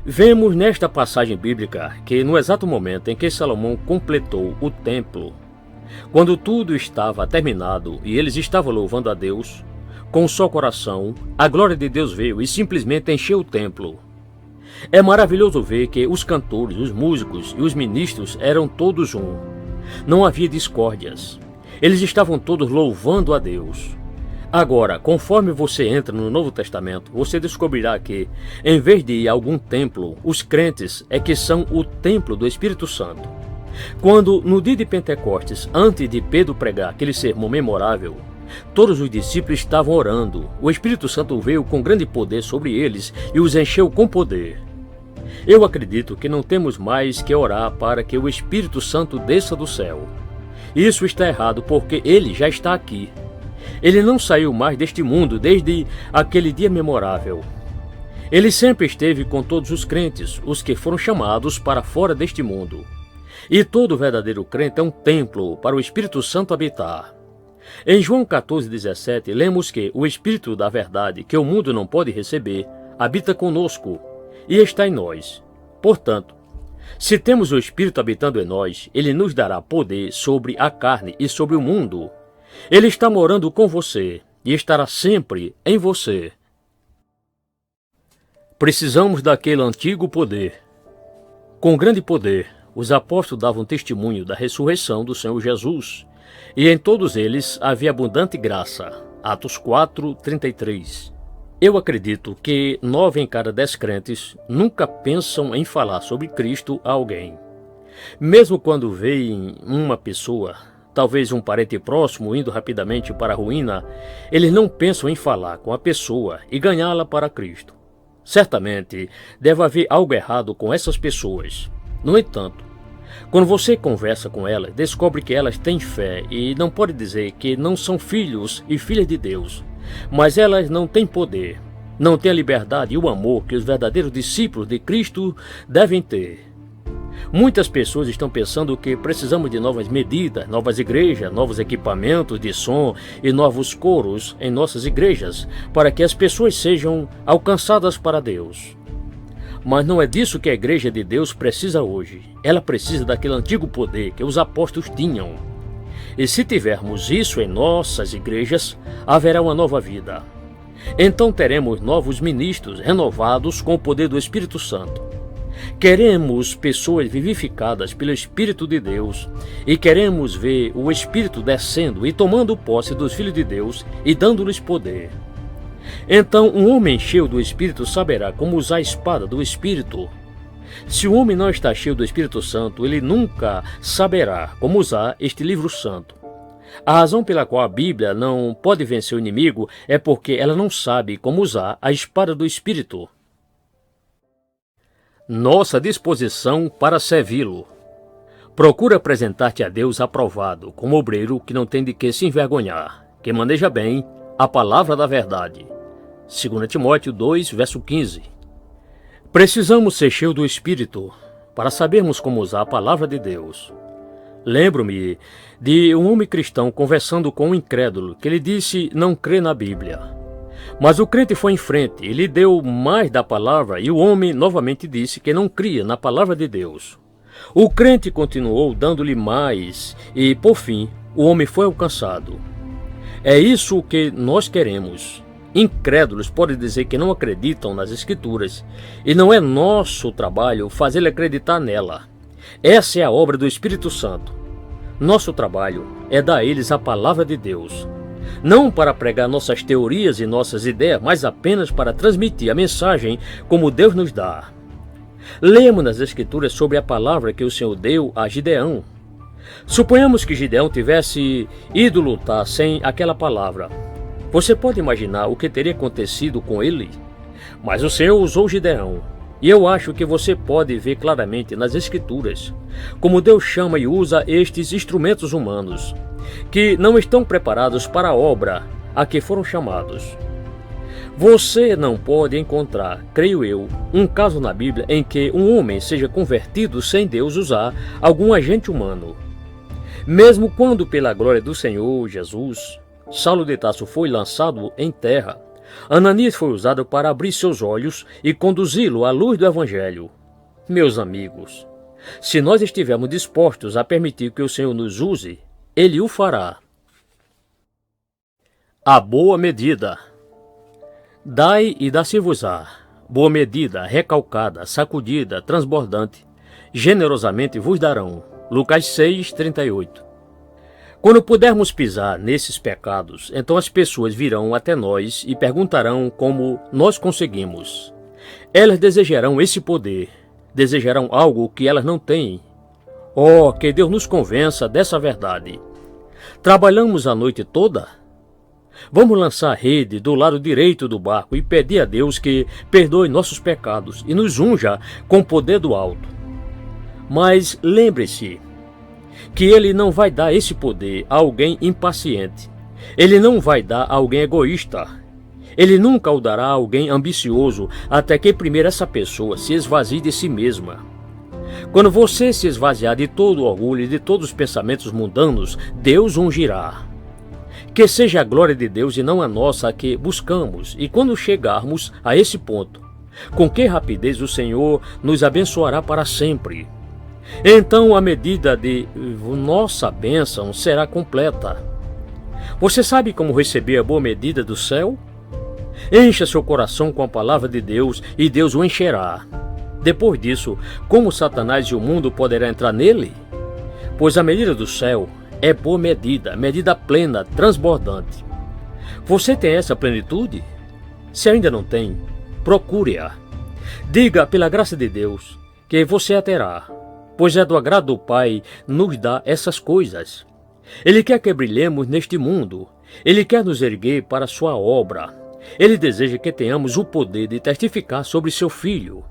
Vemos nesta passagem bíblica que no exato momento em que Salomão completou o templo, quando tudo estava terminado e eles estavam louvando a Deus, com um só coração, a glória de Deus veio e simplesmente encheu o templo. É maravilhoso ver que os cantores, os músicos e os ministros eram todos um. Não havia discórdias. Eles estavam todos louvando a Deus. Agora, conforme você entra no Novo Testamento, você descobrirá que, em vez de ir a algum templo, os crentes é que são o templo do Espírito Santo. Quando, no dia de Pentecostes, antes de Pedro pregar aquele sermão memorável, todos os discípulos estavam orando. O Espírito Santo veio com grande poder sobre eles e os encheu com poder. Eu acredito que não temos mais que orar para que o Espírito Santo desça do céu. Isso está errado porque ele já está aqui. Ele não saiu mais deste mundo desde aquele dia memorável. Ele sempre esteve com todos os crentes, os que foram chamados para fora deste mundo. E todo verdadeiro crente é um templo para o Espírito Santo habitar. Em João 14,17, lemos que o Espírito da verdade, que o mundo não pode receber, habita conosco e está em nós. Portanto, se temos o Espírito habitando em nós, ele nos dará poder sobre a carne e sobre o mundo. Ele está morando com você e estará sempre em você. Precisamos daquele antigo poder. Com grande poder, os apóstolos davam testemunho da ressurreição do Senhor Jesus, e em todos eles havia abundante graça. Atos 4:33. Eu acredito que 9 em cada 10 crentes nunca pensam em falar sobre Cristo a alguém. Mesmo quando veem uma pessoa, talvez um parente próximo, indo rapidamente para a ruína, eles não pensam em falar com a pessoa e ganhá-la para Cristo. Certamente deve haver algo errado com essas pessoas. No entanto, quando você conversa com elas, descobre que elas têm fé e não pode dizer que não são filhos e filhas de Deus, mas elas não têm poder, não têm a liberdade e o amor que os verdadeiros discípulos de Cristo devem ter. Muitas pessoas estão pensando que precisamos de novas medidas, novas igrejas, novos equipamentos de som e novos coros em nossas igrejas para que as pessoas sejam alcançadas para Deus. Mas não é disso que a Igreja de Deus precisa hoje. Ela precisa daquele antigo poder que os apóstolos tinham. E se tivermos isso em nossas igrejas, haverá uma nova vida. Então teremos novos ministros renovados com o poder do Espírito Santo. Queremos pessoas vivificadas pelo Espírito de Deus e queremos ver o Espírito descendo e tomando posse dos filhos de Deus e dando-lhes poder. Então um homem cheio do Espírito saberá como usar a espada do Espírito. Se o homem não está cheio do Espírito Santo, ele nunca saberá como usar este livro santo. A razão pela qual a Bíblia não pode vencer o inimigo é porque ela não sabe como usar a espada do Espírito. Nossa disposição para servi-lo. Procura apresentar-te a Deus aprovado, como obreiro que não tem de que se envergonhar, que maneja bem a palavra da verdade. 2 Timóteo 2, verso 15. Precisamos ser cheios do Espírito para sabermos como usar a palavra de Deus. Lembro-me de um homem cristão conversando com um incrédulo que lhe disse não crer na Bíblia. Mas o crente foi em frente e lhe deu mais da palavra e o homem novamente disse que não cria na palavra de Deus. O crente continuou dando-lhe mais e, por fim, o homem foi alcançado. É isso que nós queremos. Incrédulos podem dizer que não acreditam nas Escrituras e não é nosso trabalho fazê-lo acreditar nela. Essa é a obra do Espírito Santo. Nosso trabalho é dar a eles a palavra de Deus. Não para pregar nossas teorias e nossas ideias, mas apenas para transmitir a mensagem como Deus nos dá. Lemos nas Escrituras sobre a palavra que o Senhor deu a Gideão. Suponhamos que Gideão tivesse ido lutar sem aquela palavra. Você pode imaginar o que teria acontecido com ele? Mas o Senhor usou Gideão. E eu acho que você pode ver claramente nas Escrituras como Deus chama e usa estes instrumentos humanos, que não estão preparados para a obra a que foram chamados. Você não pode encontrar, creio eu, um caso na Bíblia em que um homem seja convertido sem Deus usar algum agente humano. Mesmo quando, pela glória do Senhor Jesus, Saulo de Tarso foi lançado em terra, Ananias foi usado para abrir seus olhos e conduzi-lo à luz do Evangelho. Meus amigos, se nós estivermos dispostos a permitir que o Senhor nos use, Ele o fará. A boa medida. Dai e dá-se-vos-á. Boa medida, recalcada, sacudida, transbordante, generosamente vos darão. Lucas 6, 38. Quando pudermos pisar nesses pecados, então as pessoas virão até nós e perguntarão como nós conseguimos. Elas desejarão esse poder, desejarão algo que elas não têm. Oh, que Deus nos convença dessa verdade. Trabalhamos a noite toda? Vamos lançar a rede do lado direito do barco e pedir a Deus que perdoe nossos pecados e nos unja com o poder do alto. Mas lembre-se que Ele não vai dar esse poder a alguém impaciente. Ele não vai dar a alguém egoísta. Ele nunca o dará a alguém ambicioso, até que primeiro essa pessoa se esvazie de si mesma. Quando você se esvaziar de todo o orgulho e de todos os pensamentos mundanos, Deus ungirá. Que seja a glória de Deus e não a nossa a que buscamos, e quando chegarmos a esse ponto, com que rapidez o Senhor nos abençoará para sempre. Então a medida de nossa bênção será completa. Você sabe como receber a boa medida do céu? Encha seu coração com a palavra de Deus e Deus o encherá. Depois disso, como Satanás e o mundo poderão entrar nele? Pois a medida do céu é boa medida, medida plena, transbordante. Você tem essa plenitude? Se ainda não tem, procure-a. Diga pela graça de Deus que você a terá. Pois é do agrado do Pai nos dar essas coisas. Ele quer que brilhemos neste mundo. Ele quer nos erguer para a sua obra. Ele deseja que tenhamos o poder de testificar sobre seu Filho.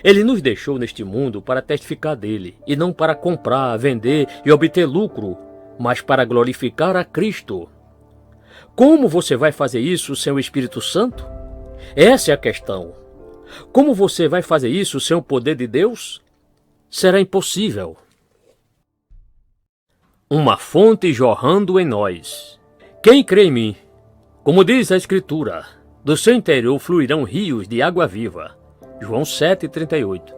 Ele nos deixou neste mundo para testificar dele, e não para comprar, vender e obter lucro, mas para glorificar a Cristo. Como você vai fazer isso sem o Espírito Santo? Essa é a questão. Como você vai fazer isso sem o poder de Deus? Será impossível. Uma fonte jorrando em nós. Quem crê em mim? Como diz a Escritura, do seu interior fluirão rios de água viva. João 7,38.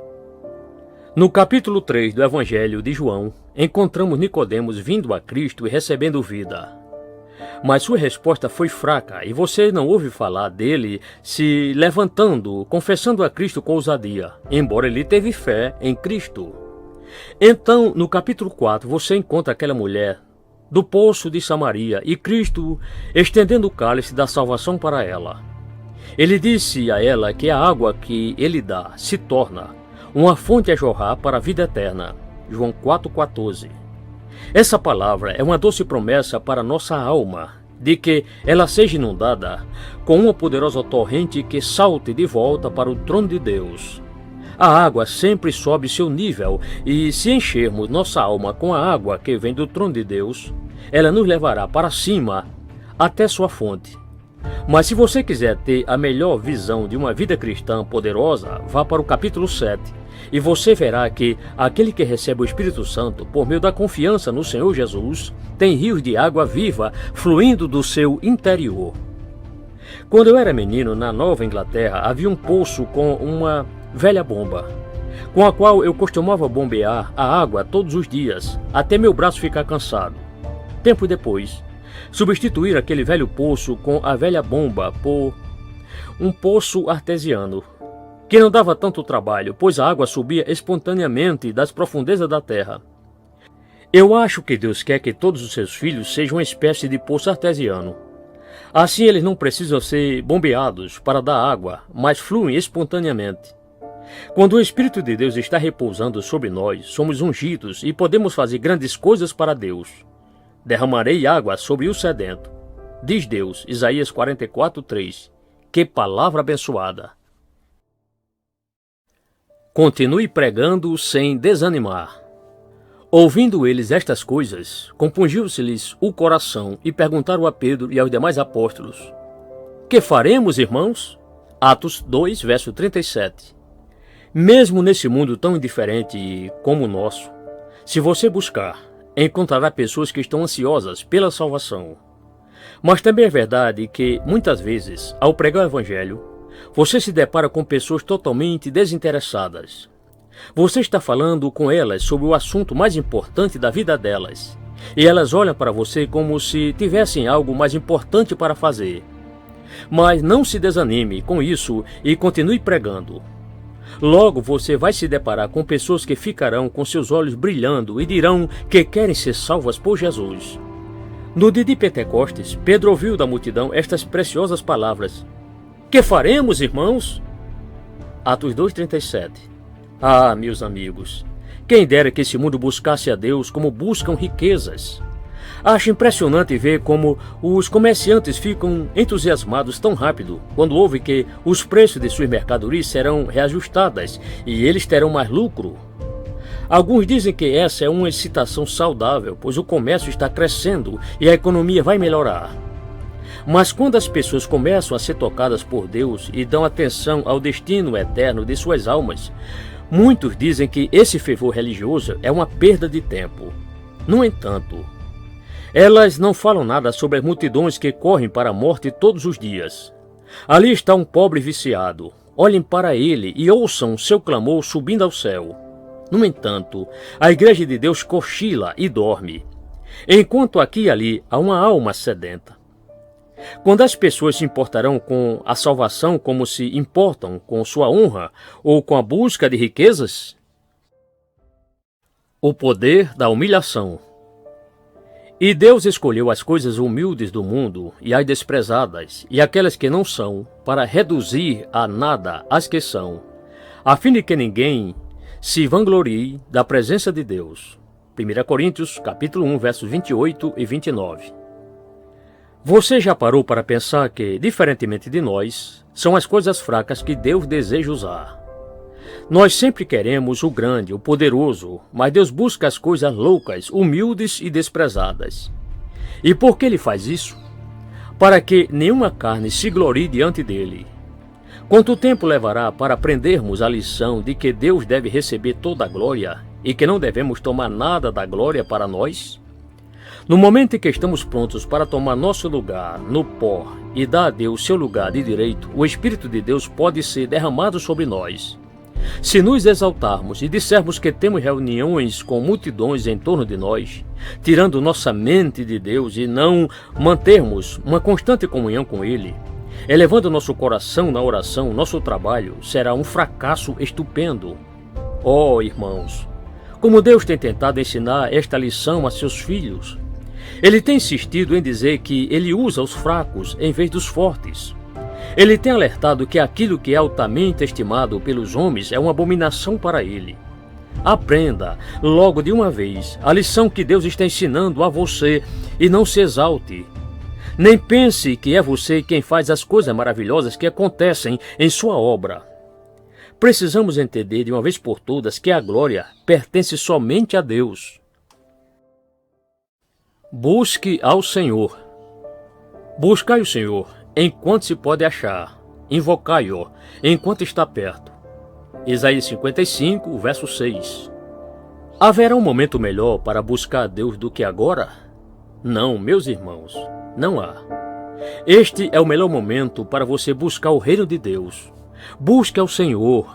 No capítulo 3 do Evangelho de João, encontramos Nicodemos vindo a Cristo e recebendo vida. Mas sua resposta foi fraca e você não ouve falar dele se levantando, confessando a Cristo com ousadia, embora ele teve fé em Cristo. Então, no capítulo 4, você encontra aquela mulher do poço de Samaria e Cristo estendendo o cálice da salvação para ela. Ele disse a ela que a água que ele dá se torna uma fonte a jorrar para a vida eterna. João 4,14. Essa palavra é uma doce promessa para nossa alma, de que ela seja inundada com uma poderosa torrente que salte de volta para o trono de Deus. A água sempre sobe seu nível e se enchermos nossa alma com a água que vem do trono de Deus, ela nos levará para cima até sua fonte. Mas se você quiser ter a melhor visão de uma vida cristã poderosa, vá para o capítulo 7 e você verá que aquele que recebe o Espírito Santo por meio da confiança no Senhor Jesus tem rios de água viva fluindo do seu interior. Quando eu era menino, na Nova Inglaterra, havia um poço com uma velha bomba, com a qual eu costumava bombear a água todos os dias, até meu braço ficar cansado. Tempo depois, substituir aquele velho poço com a velha bomba por um poço artesiano, que não dava tanto trabalho, pois a água subia espontaneamente das profundezas da terra. Eu acho que Deus quer que todos os seus filhos sejam uma espécie de poço artesiano. Assim eles não precisam ser bombeados para dar água, mas fluem espontaneamente. Quando o Espírito de Deus está repousando sobre nós, somos ungidos e podemos fazer grandes coisas para Deus. Derramarei água sobre o sedento, diz Deus, Isaías 44:3. Que palavra abençoada! Continue pregando sem desanimar. Ouvindo eles estas coisas, compungiu-se-lhes o coração e perguntaram a Pedro e aos demais apóstolos: Que faremos, irmãos? Atos 2, verso 37. Mesmo nesse mundo tão indiferente como o nosso, se você buscar, encontrará pessoas que estão ansiosas pela salvação. Mas também é verdade que, muitas vezes, ao pregar o Evangelho, você se depara com pessoas totalmente desinteressadas. Você está falando com elas sobre o assunto mais importante da vida delas, e elas olham para você como se tivessem algo mais importante para fazer. Mas não se desanime com isso e continue pregando. Logo você vai se deparar com pessoas que ficarão com seus olhos brilhando e dirão que querem ser salvas por Jesus. No dia de Pentecostes, Pedro ouviu da multidão estas preciosas palavras: Que faremos, irmãos? Atos 2,37. Ah, meus amigos, quem dera que esse mundo buscasse a Deus como buscam riquezas. Acho impressionante ver como os comerciantes ficam entusiasmados tão rápido quando ouvem que os preços de suas mercadorias serão reajustadas e eles terão mais lucro. Alguns dizem que essa é uma excitação saudável, pois o comércio está crescendo e a economia vai melhorar. Mas quando as pessoas começam a ser tocadas por Deus e dão atenção ao destino eterno de suas almas, muitos dizem que esse fervor religioso é uma perda de tempo. No entanto, elas não falam nada sobre as multidões que correm para a morte todos os dias. Ali está um pobre viciado. Olhem para ele e ouçam seu clamor subindo ao céu. No entanto, a Igreja de Deus cochila e dorme, enquanto aqui e ali há uma alma sedenta. Quando as pessoas se importarão com a salvação como se importam com sua honra ou com a busca de riquezas? O poder da humilhação. E Deus escolheu as coisas humildes do mundo e as desprezadas e aquelas que não são, para reduzir a nada as que são, a fim de que ninguém se vanglorie da presença de Deus. 1 Coríntios, capítulo 1, versos 28 e 29. Você já parou para pensar que, diferentemente de nós, são as coisas fracas que Deus deseja usar? Nós sempre queremos o grande, o poderoso, mas Deus busca as coisas loucas, humildes e desprezadas. E por que Ele faz isso? Para que nenhuma carne se glorie diante dele. Quanto tempo levará para aprendermos a lição de que Deus deve receber toda a glória e que não devemos tomar nada da glória para nós? No momento em que estamos prontos para tomar nosso lugar no pó e dar a Deus seu lugar de direito, o Espírito de Deus pode ser derramado sobre nós. Se nos exaltarmos e dissermos que temos reuniões com multidões em torno de nós, tirando nossa mente de Deus e não mantermos uma constante comunhão com Ele, elevando nosso coração na oração, nosso trabalho será um fracasso estupendo. Oh, irmãos, como Deus tem tentado ensinar esta lição a seus filhos. Ele tem insistido em dizer que Ele usa os fracos em vez dos fortes. Ele tem alertado que aquilo que é altamente estimado pelos homens é uma abominação para Ele. Aprenda, logo de uma vez, a lição que Deus está ensinando a você e não se exalte. Nem pense que é você quem faz as coisas maravilhosas que acontecem em sua obra. Precisamos entender de uma vez por todas que a glória pertence somente a Deus. Busque ao Senhor. Buscai o Senhor enquanto se pode achar. Invocai-o enquanto está perto. Isaías 55, verso 6. Haverá um momento melhor para buscar a Deus do que agora? Não, meus irmãos, não há. Este é o melhor momento para você buscar o reino de Deus. Busque ao Senhor,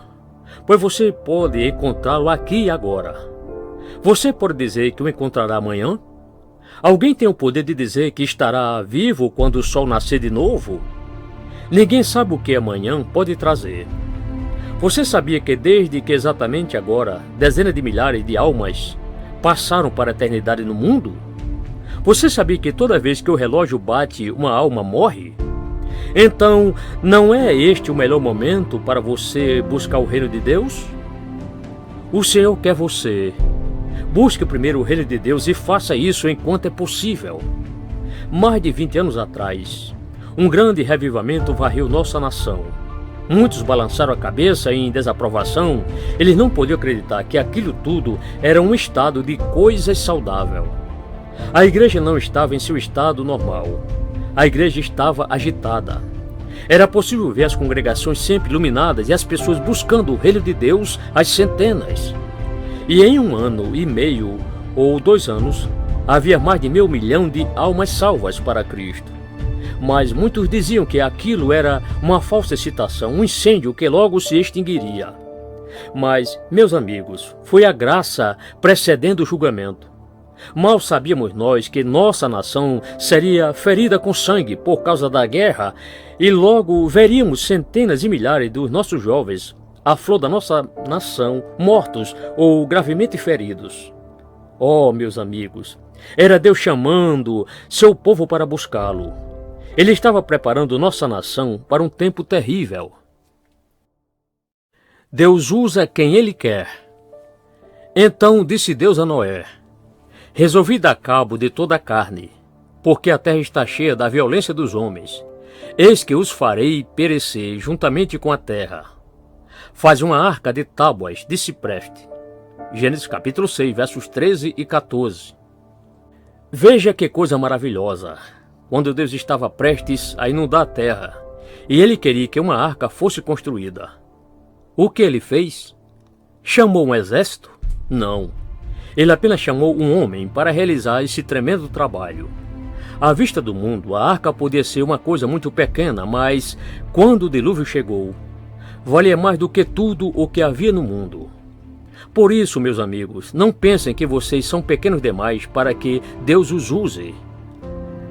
pois você pode encontrá-lo aqui e agora. Você pode dizer que o encontrará amanhã? Alguém tem o poder de dizer que estará vivo quando o sol nascer de novo? Ninguém sabe o que amanhã pode trazer. Você sabia que desde que exatamente agora, dezenas de milhares de almas passaram para a eternidade no mundo? Você sabia que toda vez que o relógio bate, uma alma morre? Então, não é este o melhor momento para você buscar o reino de Deus? O Senhor quer você. Busque primeiro o reino de Deus e faça isso enquanto é possível. Mais de 20 anos atrás, um grande revivamento varreu nossa nação. Muitos balançaram a cabeça em desaprovação. Eles não podiam acreditar que aquilo tudo era um estado de coisas saudável. A igreja não estava em seu estado normal. A igreja estava agitada. Era possível ver as congregações sempre iluminadas e as pessoas buscando o reino de Deus às centenas. E em 1 ano e meio ou 2 anos, havia mais de 500 mil de almas salvas para Cristo. Mas muitos diziam que aquilo era uma falsa excitação, um incêndio que logo se extinguiria. Mas, meus amigos, foi a graça precedendo o julgamento. Mal sabíamos nós que nossa nação seria ferida com sangue por causa da guerra e logo veríamos centenas e milhares dos nossos jovens, a flor da nossa nação, mortos ou gravemente feridos. Oh, meus amigos, era Deus chamando seu povo para buscá-lo. Ele estava preparando nossa nação para um tempo terrível. Deus usa quem Ele quer. Então disse Deus a Noé: resolvi dar cabo de toda a carne, porque a terra está cheia da violência dos homens. Eis que os farei perecer juntamente com a terra. Faz uma arca de tábuas de cipreste. Gênesis capítulo 6, versos 13 e 14. Veja que coisa maravilhosa. Quando Deus estava prestes a inundar a terra, e Ele queria que uma arca fosse construída. O que Ele fez? Chamou um exército? Não. Ele apenas chamou um homem para realizar esse tremendo trabalho. À vista do mundo, a arca podia ser uma coisa muito pequena, mas quando o dilúvio chegou, valia mais do que tudo o que havia no mundo. Por isso, meus amigos, não pensem que vocês são pequenos demais para que Deus os use.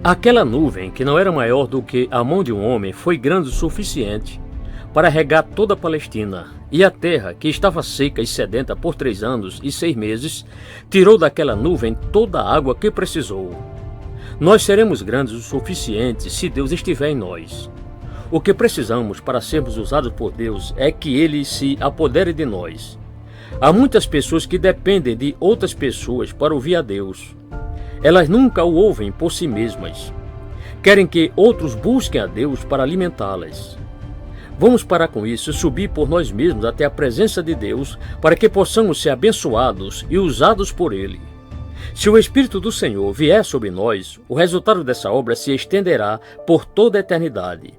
Aquela nuvem, que não era maior do que a mão de um homem, foi grande o suficiente para regar toda a Palestina, e a terra, que estava seca e sedenta por 3 anos e 6 meses, tirou daquela nuvem toda a água que precisou. Nós seremos grandes o suficiente se Deus estiver em nós. O que precisamos para sermos usados por Deus é que Ele se apodere de nós. Há muitas pessoas que dependem de outras pessoas para ouvir a Deus. Elas nunca o ouvem por si mesmas. Querem que outros busquem a Deus para alimentá-las. Vamos parar com isso e subir por nós mesmos até a presença de Deus para que possamos ser abençoados e usados por Ele. Se o Espírito do Senhor vier sobre nós, o resultado dessa obra se estenderá por toda a eternidade.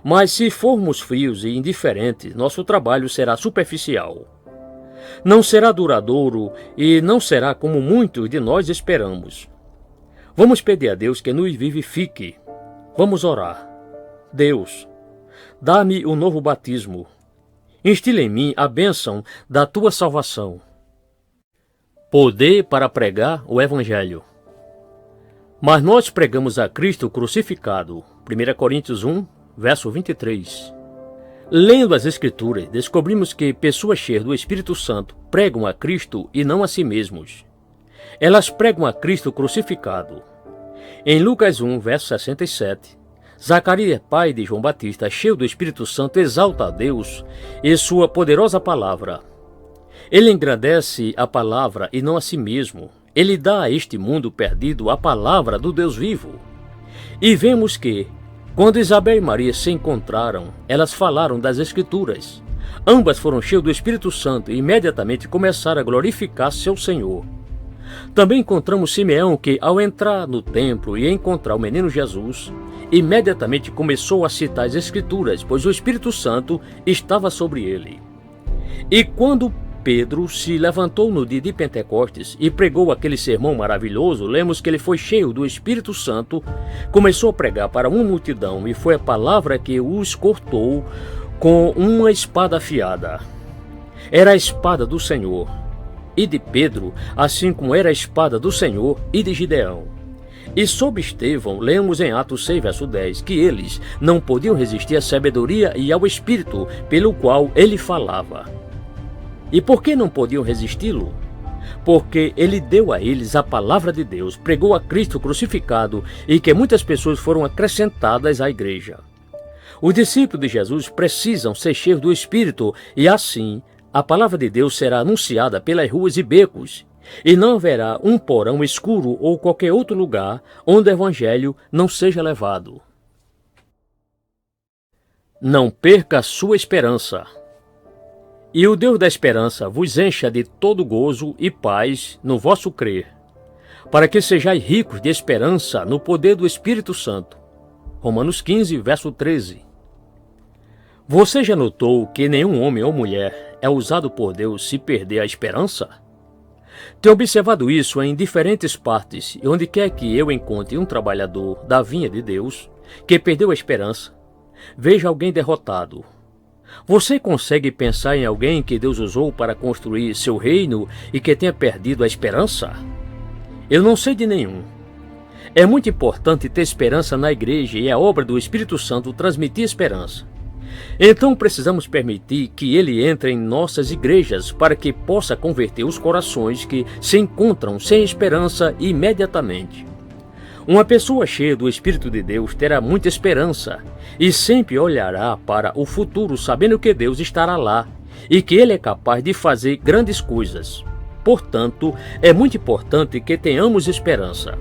Mas se formos frios e indiferentes, nosso trabalho será superficial. Não será duradouro e não será como muitos de nós esperamos. Vamos pedir a Deus que nos vivifique. Vamos orar. Deus, dá-me um novo batismo. Instila em mim a bênção da tua salvação. Poder para pregar o Evangelho. Mas nós pregamos a Cristo crucificado. 1 Coríntios 1, verso 23. Lendo as Escrituras, descobrimos que pessoas cheias do Espírito Santo pregam a Cristo e não a si mesmos. Elas pregam a Cristo crucificado. Em Lucas 1, verso 67, Zacarias, pai de João Batista, cheio do Espírito Santo, exalta a Deus e sua poderosa palavra. Ele engrandece a palavra e não a si mesmo. Ele dá a este mundo perdido a palavra do Deus vivo. E vemos que, quando Isabel e Maria se encontraram, elas falaram das Escrituras. Ambas foram cheias do Espírito Santo e imediatamente começaram a glorificar seu Senhor. Também encontramos Simeão que, ao entrar no templo e encontrar o menino Jesus, imediatamente começou a citar as Escrituras, pois o Espírito Santo estava sobre ele. E quando Pedro se levantou no dia de Pentecostes e pregou aquele sermão maravilhoso, lemos que ele foi cheio do Espírito Santo, começou a pregar para uma multidão e foi a palavra que os cortou com uma espada afiada. Era a espada do Senhor e de Pedro, assim como era a espada do Senhor e de Gideão. E sob Estevão, lemos em Atos 6, verso 10, que eles não podiam resistir à sabedoria e ao Espírito pelo qual ele falava. E por que não podiam resisti-lo? Porque ele deu a eles a palavra de Deus, pregou a Cristo crucificado e que muitas pessoas foram acrescentadas à igreja. Os discípulos de Jesus precisam ser cheios do Espírito e assim a palavra de Deus será anunciada pelas ruas e becos e não haverá um porão escuro ou qualquer outro lugar onde o Evangelho não seja levado. Não perca a sua esperança. E o Deus da esperança vos encha de todo gozo e paz no vosso crer, para que sejais ricos de esperança no poder do Espírito Santo. Romanos 15, verso 13. Você já notou que nenhum homem ou mulher é usado por Deus se perder a esperança? Tenho observado isso em diferentes partes, e onde quer que eu encontre um trabalhador da vinha de Deus que perdeu a esperança, veja alguém derrotado. Você consegue pensar em alguém que Deus usou para construir seu reino e que tenha perdido a esperança? Eu não sei de nenhum. É muito importante ter esperança na igreja e é obra do Espírito Santo transmitir esperança. Então precisamos permitir que ele entre em nossas igrejas para que possa converter os corações que se encontram sem esperança imediatamente. Uma pessoa cheia do Espírito de Deus terá muita esperança e sempre olhará para o futuro sabendo que Deus estará lá e que Ele é capaz de fazer grandes coisas. Portanto, é muito importante que tenhamos esperança.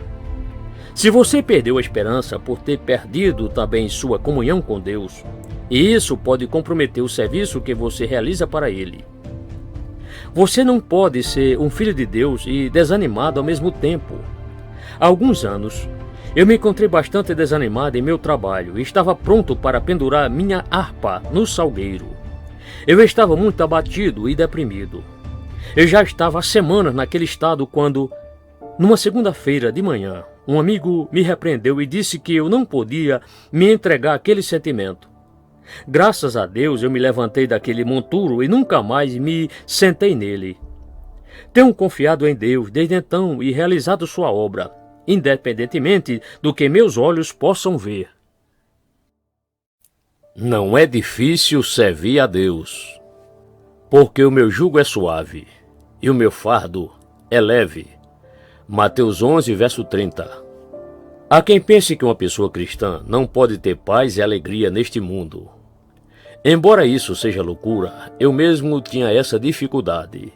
Se você perdeu a esperança por ter perdido também sua comunhão com Deus, isso pode comprometer o serviço que você realiza para Ele. Você não pode ser um filho de Deus e desanimado ao mesmo tempo. Há alguns anos, eu me encontrei bastante desanimado em meu trabalho e estava pronto para pendurar minha harpa no salgueiro. Eu estava muito abatido e deprimido. Eu já estava há semanas naquele estado quando, numa segunda-feira de manhã, um amigo me repreendeu e disse que eu não podia me entregar àquele sentimento. Graças a Deus eu me levantei daquele monturo e nunca mais me sentei nele. Tenho confiado em Deus desde então e realizado sua obra, independentemente do que meus olhos possam ver. Não é difícil servir a Deus, porque o meu jugo é suave e o meu fardo é leve. Mateus 11, verso 30. Há quem pense que uma pessoa cristã não pode ter paz e alegria neste mundo. Embora isso seja loucura, eu mesmo tinha essa dificuldade.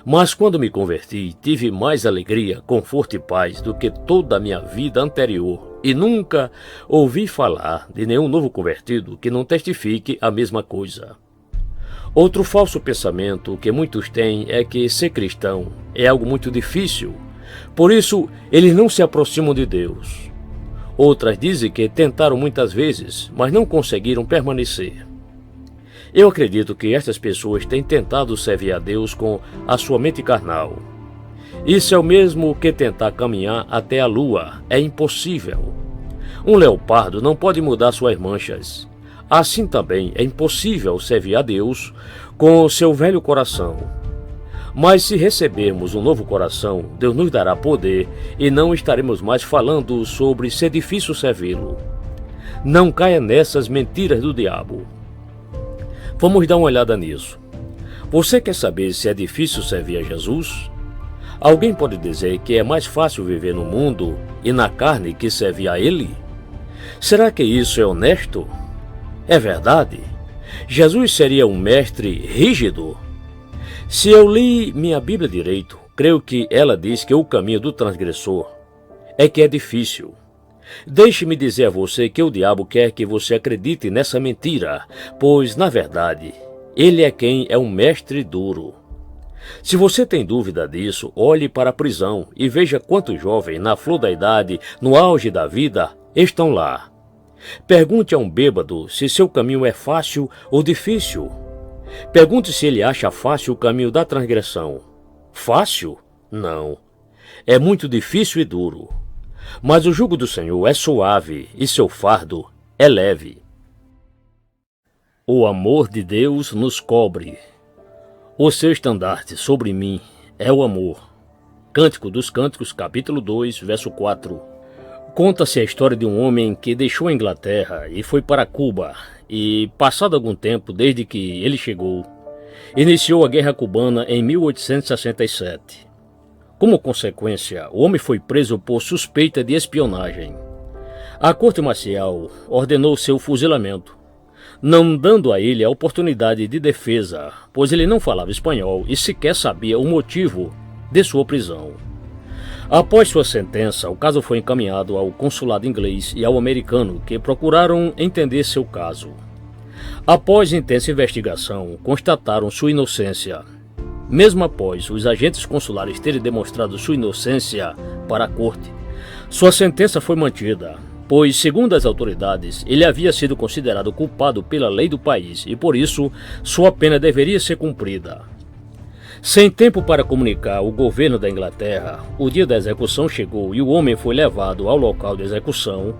Mas quando me converti, tive mais alegria, conforto e paz do que toda a minha vida anterior e nunca ouvi falar de nenhum novo convertido que não testifique a mesma coisa. Outro falso pensamento que muitos têm é que ser cristão é algo muito difícil, por isso eles não se aproximam de Deus. Outras dizem que tentaram muitas vezes, mas não conseguiram permanecer. Eu acredito que estas pessoas têm tentado servir a Deus com a sua mente carnal. Isso é o mesmo que tentar caminhar até a lua. É impossível. Um leopardo não pode mudar suas manchas. Assim também é impossível servir a Deus com o seu velho coração. Mas se recebermos um novo coração, Deus nos dará poder e não estaremos mais falando sobre ser difícil servi-lo. Não caia nessas mentiras do diabo. Vamos dar uma olhada nisso. Você quer saber se é difícil servir a Jesus? Alguém pode dizer que é mais fácil viver no mundo e na carne que servir a Ele? Será que isso é honesto? É verdade? Jesus seria um mestre rígido? Se eu li minha Bíblia direito, creio que ela diz que o caminho do transgressor é que é difícil. Deixe-me dizer a você que o diabo quer que você acredite nessa mentira, pois, na verdade, ele é quem é um mestre duro. Se você tem dúvida disso, olhe para a prisão e veja quantos jovens, na flor da idade, no auge da vida, estão lá. Pergunte a um bêbado se seu caminho é fácil ou difícil. Pergunte se ele acha fácil o caminho da transgressão. Fácil? Não. É muito difícil e duro. Mas o jugo do Senhor é suave e seu fardo é leve. O amor de Deus nos cobre. O seu estandarte sobre mim é o amor. Cântico dos Cânticos, capítulo 2, verso 4. Conta-se a história de um homem que deixou a Inglaterra e foi para Cuba e, passado algum tempo desde que ele chegou, iniciou a Guerra Cubana em 1867. Como consequência, o homem foi preso por suspeita de espionagem. A corte marcial ordenou seu fuzilamento, não dando a ele a oportunidade de defesa, pois ele não falava espanhol e sequer sabia o motivo de sua prisão. Após sua sentença, o caso foi encaminhado ao consulado inglês e ao americano, que procuraram entender seu caso. Após intensa investigação, constataram sua inocência. Mesmo após os agentes consulares terem demonstrado sua inocência para a corte, sua sentença foi mantida, pois, segundo as autoridades, ele havia sido considerado culpado pela lei do país e, por isso, sua pena deveria ser cumprida. Sem tempo para comunicar ao governo da Inglaterra, o dia da execução chegou e o homem foi levado ao local de execução,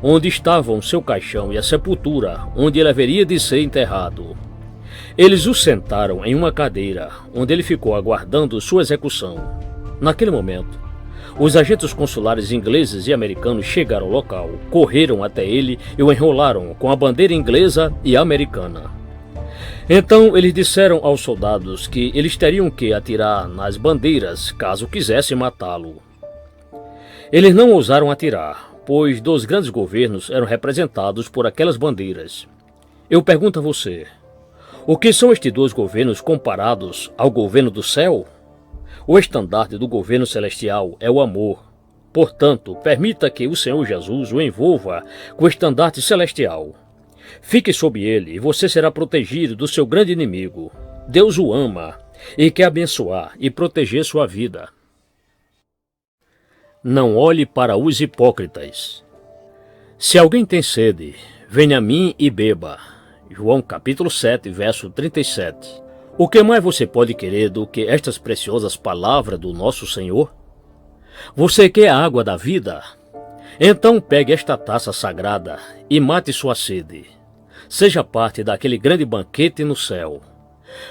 onde estavam seu caixão e a sepultura, onde ele haveria de ser enterrado. Eles o sentaram em uma cadeira, onde ele ficou aguardando sua execução. Naquele momento, os agentes consulares ingleses e americanos chegaram ao local, correram até ele e o enrolaram com a bandeira inglesa e americana. Então eles disseram aos soldados que eles teriam que atirar nas bandeiras caso quisessem matá-lo. Eles não ousaram atirar, pois 2 grandes governos eram representados por aquelas bandeiras. Eu pergunto a você, o que são estes 2 governos comparados ao governo do céu? O estandarte do governo celestial é o amor. Portanto, permita que o Senhor Jesus o envolva com o estandarte celestial. Fique sob ele e você será protegido do seu grande inimigo. Deus o ama e quer abençoar e proteger sua vida. Não olhe para os hipócritas. Se alguém tem sede, venha a mim e beba. João capítulo 7, verso 37. O que mais você pode querer do que estas preciosas palavras do nosso Senhor? Você quer a água da vida? Então pegue esta taça sagrada e mate sua sede. Seja parte daquele grande banquete no céu.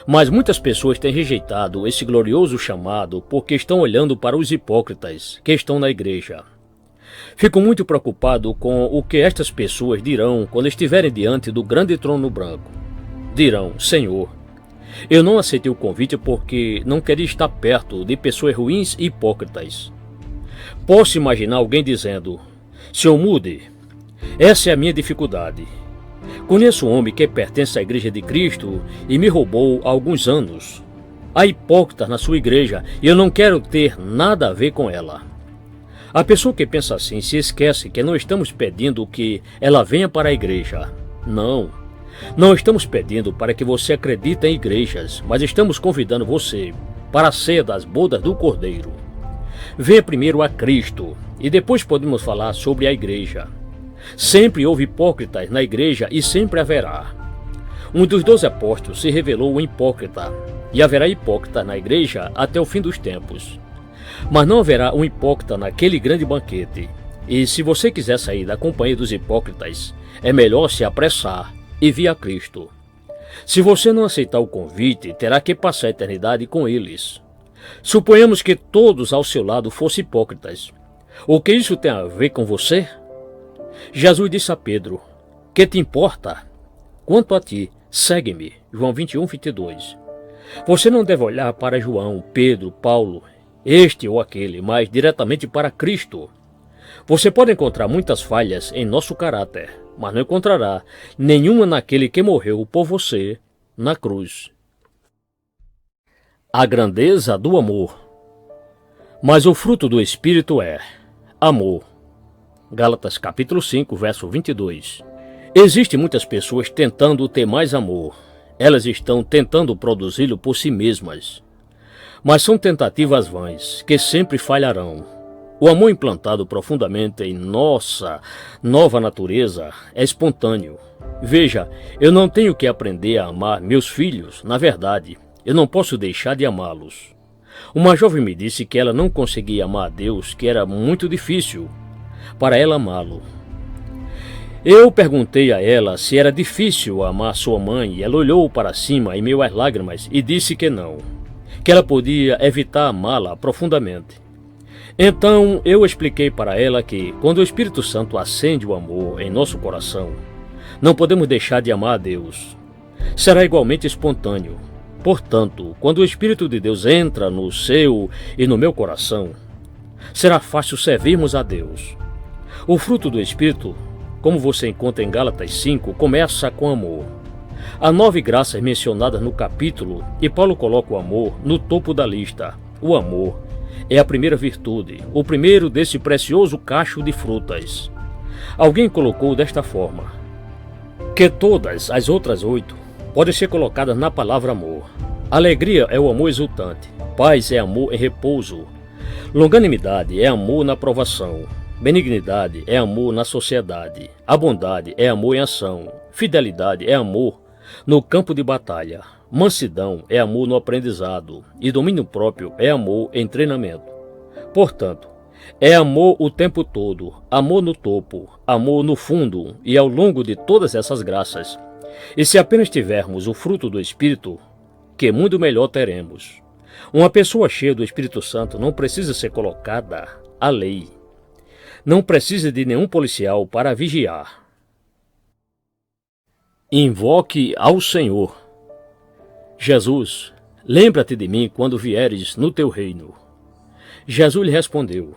Mas muitas pessoas têm rejeitado esse glorioso chamado porque estão olhando para os hipócritas que estão na igreja. Fico muito preocupado com o que estas pessoas dirão quando estiverem diante do grande trono branco. Dirão, Senhor, eu não aceitei o convite porque não queria estar perto de pessoas ruins e hipócritas. Posso imaginar alguém dizendo, Senhor, mude, essa é a minha dificuldade. Conheço um homem que pertence à Igreja de Cristo e me roubou há alguns anos. Há hipócritas na sua igreja e eu não quero ter nada a ver com ela. A pessoa que pensa assim se esquece que não estamos pedindo que ela venha para a igreja. Não estamos pedindo para que você acredite em igrejas, mas estamos convidando você para a ceia das bodas do Cordeiro. Venha primeiro a Cristo e depois podemos falar sobre a igreja. Sempre houve hipócritas na igreja e sempre haverá. Um dos 12 apóstolos se revelou um hipócrita e haverá hipócrita na igreja até o fim dos tempos. Mas não haverá um hipócrita naquele grande banquete. E se você quiser sair da companhia dos hipócritas, é melhor se apressar e vir a Cristo. Se você não aceitar o convite, terá que passar a eternidade com eles. Suponhamos que todos ao seu lado fossem hipócritas. O que isso tem a ver com você? Jesus disse a Pedro: que te importa? Quanto a ti, segue-me. João 21, 22. Você não deve olhar para João, Pedro, Paulo, este ou aquele, mas diretamente para Cristo. Você pode encontrar muitas falhas em nosso caráter, mas não encontrará nenhuma naquele que morreu por você na cruz. A grandeza do amor. Mas o fruto do Espírito é amor. Gálatas capítulo 5, verso 22. Existem muitas pessoas tentando ter mais amor. Elas estão tentando produzi-lo por si mesmas. Mas são tentativas vãs, que sempre falharão. O amor implantado profundamente em nossa nova natureza é espontâneo. Veja, eu não tenho que aprender a amar meus filhos. Na verdade, eu não posso deixar de amá-los. Uma jovem me disse que ela não conseguia amar a Deus, que era muito difícil para ela amá-lo. Eu perguntei a ela se era difícil amar sua mãe e ela olhou para cima em meio às lágrimas e disse que não, que ela podia evitar amá-la profundamente. Então eu expliquei para ela que quando o Espírito Santo acende o amor em nosso coração, não podemos deixar de amar a Deus. Será igualmente espontâneo. Portanto, quando o Espírito de Deus entra no seu e no meu coração, será fácil servirmos a Deus. O fruto do Espírito, como você encontra em Gálatas 5, começa com amor. Há 9 graças mencionadas no capítulo e Paulo coloca o amor no topo da lista. O amor é a primeira virtude, o primeiro desse precioso cacho de frutas. Alguém colocou desta forma, que todas as outras 8 podem ser colocadas na palavra amor. Alegria é o amor exultante, paz é amor em repouso, longanimidade é amor na provação, benignidade é amor na sociedade, a bondade é amor em ação, fidelidade é amor no campo de batalha, mansidão é amor no aprendizado e domínio próprio é amor em treinamento. Portanto, é amor o tempo todo, amor no topo, amor no fundo e ao longo de todas essas graças. E se apenas tivermos o fruto do Espírito, que muito melhor teremos. Uma pessoa cheia do Espírito Santo não precisa ser colocada à lei. Não precisa de nenhum policial para vigiar. Invoque ao Senhor. Jesus, lembra-te de mim quando vieres no teu reino. Jesus lhe respondeu: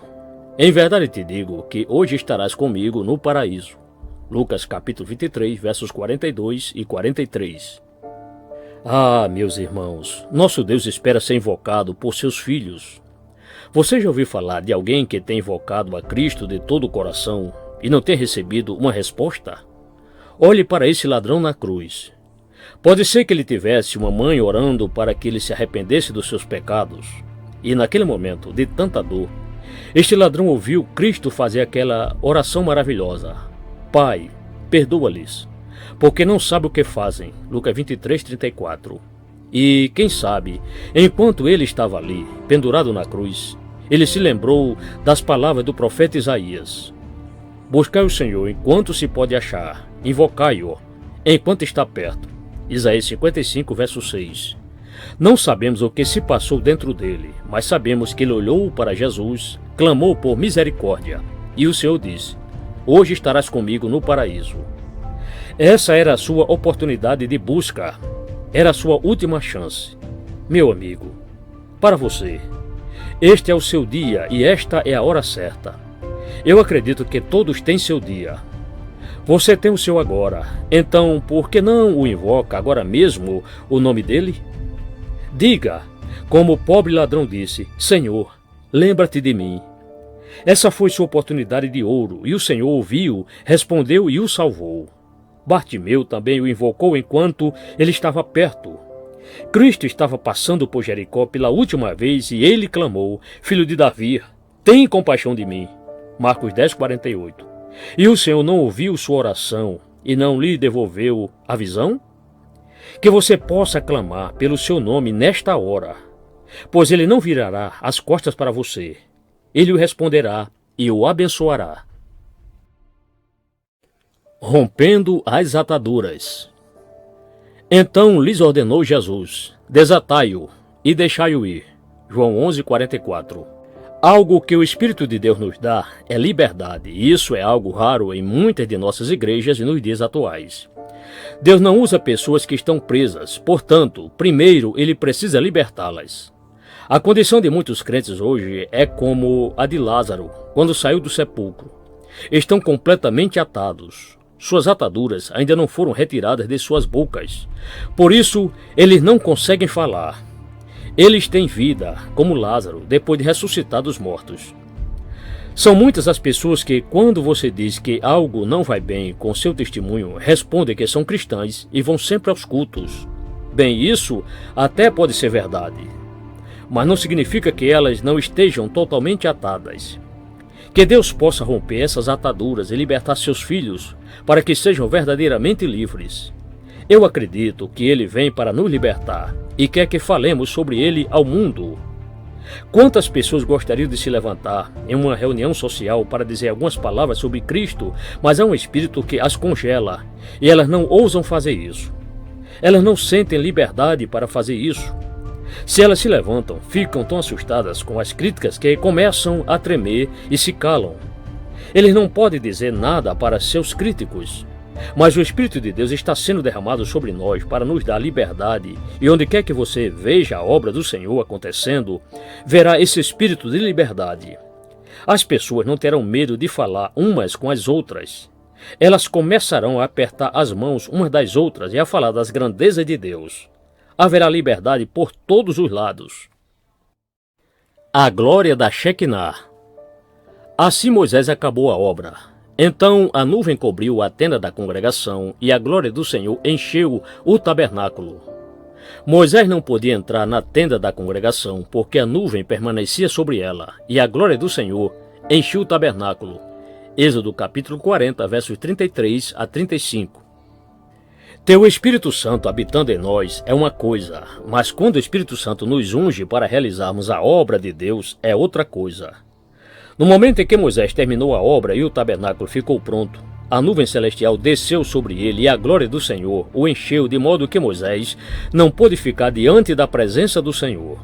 em verdade te digo que hoje estarás comigo no paraíso. Lucas capítulo 23, versos 42 e 43. Ah, meus irmãos, nosso Deus espera ser invocado por seus filhos. Você já ouviu falar de alguém que tem invocado a Cristo de todo o coração e não tem recebido uma resposta? Olhe para esse ladrão na cruz. Pode ser que ele tivesse uma mãe orando para que ele se arrependesse dos seus pecados. E naquele momento de tanta dor, este ladrão ouviu Cristo fazer aquela oração maravilhosa: Pai, perdoa-lhes, porque não sabem o que fazem. Lucas 23, 34. E, quem sabe, enquanto ele estava ali, pendurado na cruz, ele se lembrou das palavras do profeta Isaías: buscai o Senhor enquanto se pode achar, invocai-o enquanto está perto. Isaías 55, verso 6. Não sabemos o que se passou dentro dele, mas sabemos que ele olhou para Jesus, clamou por misericórdia, e o Senhor disse: hoje estarás comigo no paraíso. Essa era a sua oportunidade de busca, era a sua última chance. Meu amigo, para você, este é o seu dia e esta é a hora certa. Eu acredito que todos têm seu dia. Você tem o seu agora, então por que não o invoca agora mesmo o nome dele? Diga, como o pobre ladrão disse: Senhor, lembra-te de mim. Essa foi sua oportunidade de ouro, e o Senhor ouviu, respondeu e o salvou. Bartimeu também o invocou enquanto ele estava perto. Cristo estava passando por Jericó pela última vez e ele clamou: Filho de Davi, tem compaixão de mim. Marcos 10, 48. E o Senhor não ouviu sua oração e não lhe devolveu a visão? Que você possa clamar pelo seu nome nesta hora. pois ele não virará as costas para você. Ele o responderá e o abençoará. Rompendo as ataduras. Então lhes ordenou Jesus: desatai-o e deixai-o ir. João 11:44. Algo que o Espírito de Deus nos dá é liberdade, e isso é algo raro em muitas de nossas igrejas nos dias atuais. Deus não usa pessoas que estão presas, portanto, primeiro ele precisa libertá-las. A condição de muitos crentes hoje é como a de Lázaro, quando saiu do sepulcro. Estão completamente atados. Suas ataduras ainda não foram retiradas de suas bocas. Por isso, eles não conseguem falar. Eles têm vida, como Lázaro, depois de ressuscitar dos mortos. São muitas as pessoas que, quando você diz que algo não vai bem com seu testemunho, respondem que são cristãs e vão sempre aos cultos. Bem, isso até pode ser verdade, mas não significa que elas não estejam totalmente atadas. Que Deus possa romper essas ataduras e libertar seus filhos para que sejam verdadeiramente livres. Eu acredito que Ele vem para nos libertar e quer que falemos sobre Ele ao mundo. Quantas pessoas gostariam de se levantar em uma reunião social para dizer algumas palavras sobre Cristo, mas há um espírito que as congela e elas não ousam fazer isso. Elas não sentem liberdade para fazer isso. Se elas se levantam, ficam tão assustadas com as críticas que começam a tremer e se calam. Eles não podem dizer nada para seus críticos. Mas o Espírito de Deus está sendo derramado sobre nós para nos dar liberdade, e onde quer que você veja a obra do Senhor acontecendo, verá esse espírito de liberdade. As pessoas não terão medo de falar umas com as outras. Elas começarão a apertar as mãos umas das outras e a falar das grandezas de Deus. Haverá liberdade por todos os lados. A glória da Shekinah. Assim Moisés acabou a obra. Então a nuvem cobriu a tenda da congregação e a glória do Senhor encheu o tabernáculo. Moisés não podia entrar na tenda da congregação porque a nuvem permanecia sobre ela e a glória do Senhor encheu o tabernáculo. Êxodo capítulo 40, versos 33 a 35. Ter o Espírito Santo habitando em nós é uma coisa, mas quando o Espírito Santo nos unge para realizarmos a obra de Deus é outra coisa. No momento em que Moisés terminou a obra e o tabernáculo ficou pronto, a nuvem celestial desceu sobre ele e a glória do Senhor o encheu de modo que Moisés não pôde ficar diante da presença do Senhor.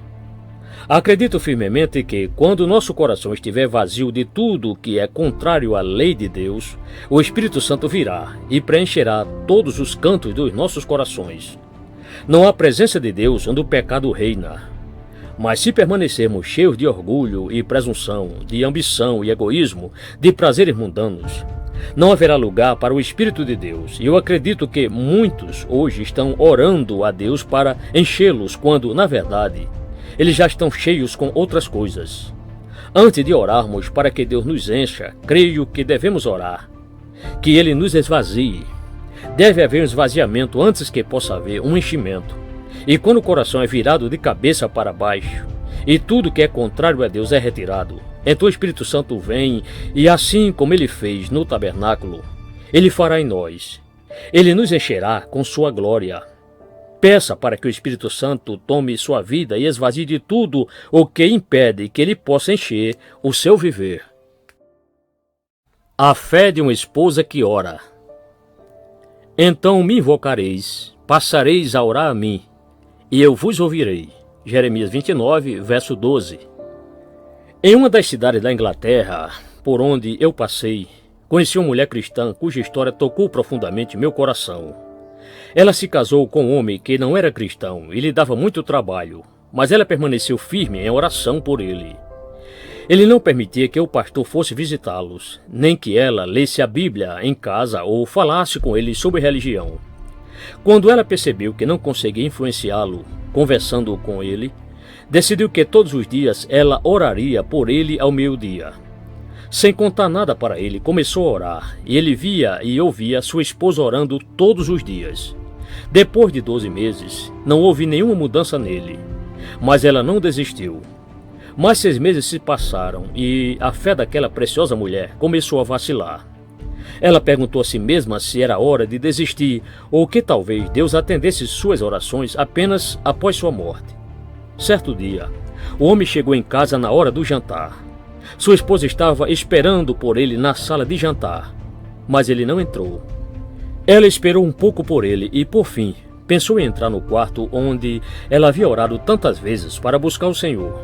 Acredito firmemente que, quando nosso coração estiver vazio de tudo que é contrário à lei de Deus, o Espírito Santo virá e preencherá todos os cantos dos nossos corações. Não há presença de Deus onde o pecado reina. Mas se permanecermos cheios de orgulho e presunção, de ambição e egoísmo, de prazeres mundanos, não haverá lugar para o Espírito de Deus. E eu acredito que muitos hoje estão orando a Deus para enchê-los, quando, na verdade, eles já estão cheios com outras coisas. Antes de orarmos para que Deus nos encha, creio que devemos orar, que Ele nos esvazie. Deve haver um esvaziamento antes que possa haver um enchimento. E quando o coração é virado de cabeça para baixo, e tudo que é contrário a Deus é retirado, então o Espírito Santo vem, e assim como Ele fez no tabernáculo, Ele fará em nós. Ele nos encherá com sua glória. Peça para que o Espírito Santo tome sua vida e esvazie de tudo o que impede que Ele possa encher o seu viver. A fé de uma esposa que ora. Então me invocareis, passareis a orar a mim, e eu vos ouvirei. Jeremias 29, verso 12. Em uma das cidades da Inglaterra, por onde eu passei, conheci uma mulher cristã cuja história tocou profundamente meu coração. Ela se casou com um homem que não era cristão e lhe dava muito trabalho, mas ela permaneceu firme em oração por ele. Ele não permitia que o pastor fosse visitá-los, nem que ela lesse a Bíblia em casa ou falasse com ele sobre religião. Quando ela percebeu que não conseguia influenciá-lo, conversando com ele, decidiu que todos os dias ela oraria por ele ao meio-dia. Sem contar nada para ele, começou a orar, e ele via e ouvia sua esposa orando todos os dias. Depois de 12 meses, não houve nenhuma mudança nele, mas ela não desistiu. Mais 6 meses se passaram e a fé daquela preciosa mulher começou a vacilar. Ela perguntou a si mesma se era hora de desistir ou que talvez Deus atendesse suas orações apenas após sua morte. Certo dia, o homem chegou em casa na hora do jantar. Sua esposa estava esperando por ele na sala de jantar, mas ele não entrou. Ela esperou um pouco por ele e, por fim, pensou em entrar no quarto onde ela havia orado tantas vezes para buscar o Senhor.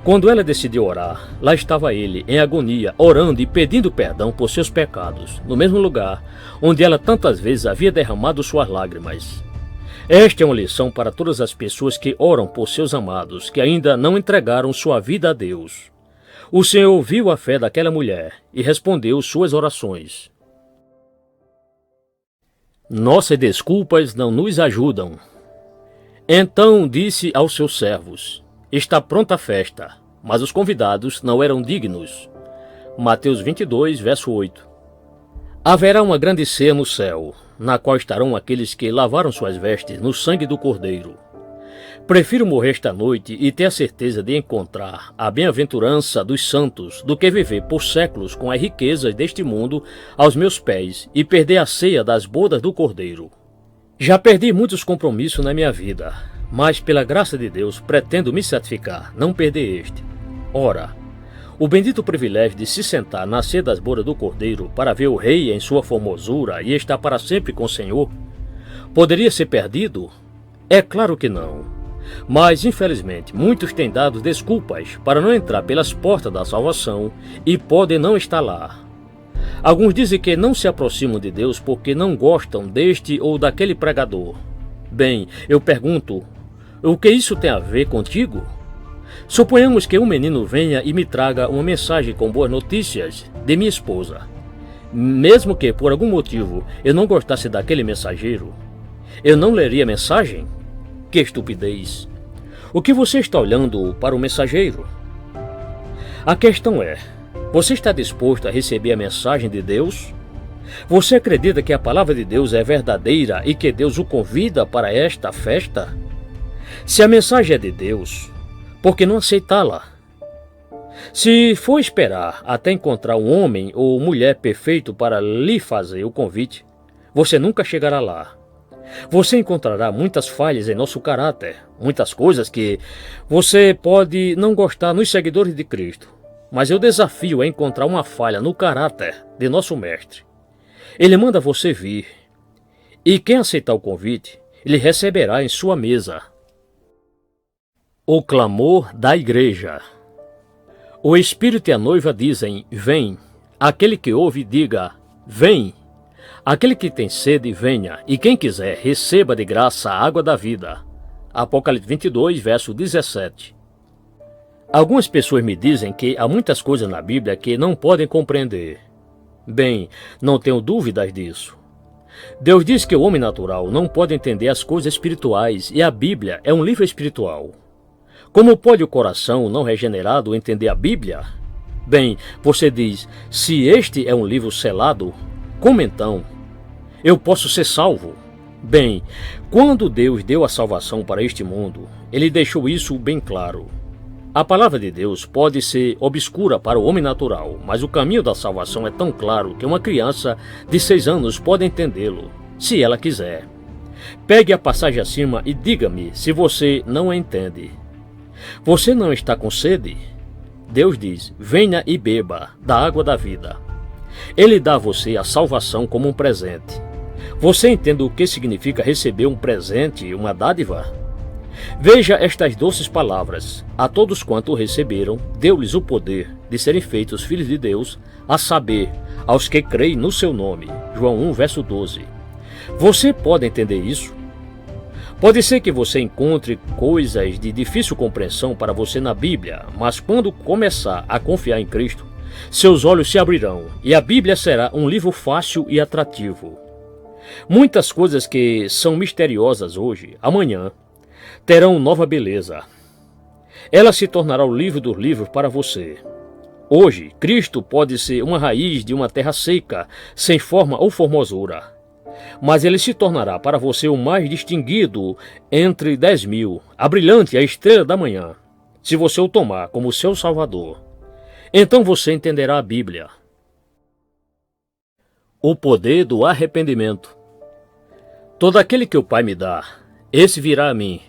Quando ela decidiu orar, lá estava ele, em agonia, orando e pedindo perdão por seus pecados, no mesmo lugar onde ela tantas vezes havia derramado suas lágrimas. Esta é uma lição para todas as pessoas que oram por seus amados, que ainda não entregaram sua vida a Deus. O Senhor viu a fé daquela mulher e respondeu suas orações. Nossas desculpas não nos ajudam. Então disse aos seus servos: está pronta a festa, mas os convidados não eram dignos. Mateus 22, verso 8. Haverá uma grande ceia no céu, na qual estarão aqueles que lavaram suas vestes no sangue do Cordeiro. Prefiro morrer esta noite e ter a certeza de encontrar a bem-aventurança dos santos do que viver por séculos com as riquezas deste mundo aos meus pés e perder a ceia das bodas do Cordeiro. Já perdi muitos compromissos na minha vida, mas pela graça de Deus pretendo me certificar, não perder este. Ora, o bendito privilégio de se sentar na ceia das bodas do Cordeiro para ver o Rei em sua formosura e estar para sempre com o Senhor, poderia ser perdido? É claro que não. Mas, infelizmente, muitos têm dado desculpas para não entrar pelas portas da salvação e podem não estar lá. Alguns dizem que não se aproximam de Deus porque não gostam deste ou daquele pregador. Bem, eu pergunto, o que isso tem a ver contigo? Suponhamos que um menino venha e me traga uma mensagem com boas notícias de minha esposa. Mesmo que, por algum motivo, eu não gostasse daquele mensageiro, eu não leria a mensagem? Que estupidez! O que você está olhando para o mensageiro? A questão é, você está disposto a receber a mensagem de Deus? Você acredita que a palavra de Deus é verdadeira e que Deus o convida para esta festa? Se a mensagem é de Deus, por que não aceitá-la? Se for esperar até encontrar um homem ou mulher perfeito para lhe fazer o convite, você nunca chegará lá. Você encontrará muitas falhas em nosso caráter, muitas coisas que você pode não gostar nos seguidores de Cristo, mas eu desafio a encontrar uma falha no caráter de nosso Mestre. Ele manda você vir, e quem aceitar o convite, ele receberá em sua mesa. O clamor da igreja. O Espírito e a noiva dizem, vem. Aquele que ouve, diga, vem. Aquele que tem sede, venha, e quem quiser, receba de graça a água da vida. Apocalipse 22, verso 17. Algumas pessoas me dizem que há muitas coisas na Bíblia que não podem compreender. Bem, não tenho dúvidas disso. Deus diz que o homem natural não pode entender as coisas espirituais e a Bíblia é um livro espiritual. Como pode o coração não regenerado entender a Bíblia? Bem, você diz, se este é um livro selado, como então eu posso ser salvo? Bem, quando Deus deu a salvação para este mundo, Ele deixou isso bem claro. A palavra de Deus pode ser obscura para o homem natural, mas o caminho da salvação é tão claro que uma criança de 6 anos pode entendê-lo, se ela quiser. Pegue a passagem acima e diga-me se você não a entende. Você não está com sede? Deus diz, venha e beba da água da vida. Ele dá a você a salvação como um presente. Você entende o que significa receber um presente, uma dádiva? Veja estas doces palavras. A todos quanto o receberam, deu-lhes o poder de serem feitos filhos de Deus, a saber, aos que creem no seu nome. João 1, verso 12. Você pode entender isso? Pode ser que você encontre coisas de difícil compreensão para você na Bíblia, mas quando começar a confiar em Cristo, seus olhos se abrirão e a Bíblia será um livro fácil e atrativo. Muitas coisas que são misteriosas hoje, amanhã, terão nova beleza. Ela se tornará o livro dos livros para você. Hoje, Cristo pode ser uma raiz de uma terra seca, sem forma ou formosura. Mas ele se tornará para você o mais distinguido entre 10.000, a brilhante, a estrela da manhã, se você o tomar como seu Salvador. Então você entenderá a Bíblia. O poder do arrependimento. Todo aquele que o Pai me dá, esse virá a mim,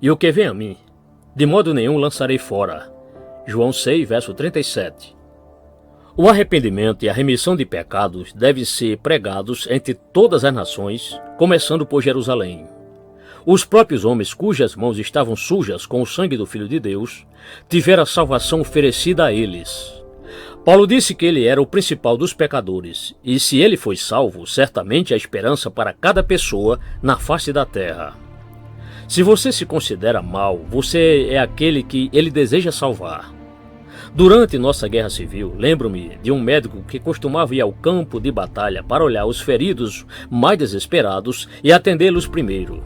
e o que vem a mim, De modo nenhum lançarei fora. João 6, verso 37. O arrependimento e a remissão de pecados devem ser pregados entre todas as nações, começando por Jerusalém. Os próprios homens cujas mãos estavam sujas com o sangue do Filho de Deus tiveram a salvação oferecida a eles. Paulo disse que ele era o principal dos pecadores, e se ele foi salvo, certamente há esperança para cada pessoa na face da terra. Se você se considera mau, você é aquele que ele deseja salvar. Durante nossa guerra civil, lembro-me de um médico que costumava ir ao campo de batalha para olhar os feridos mais desesperados e atendê-los primeiro.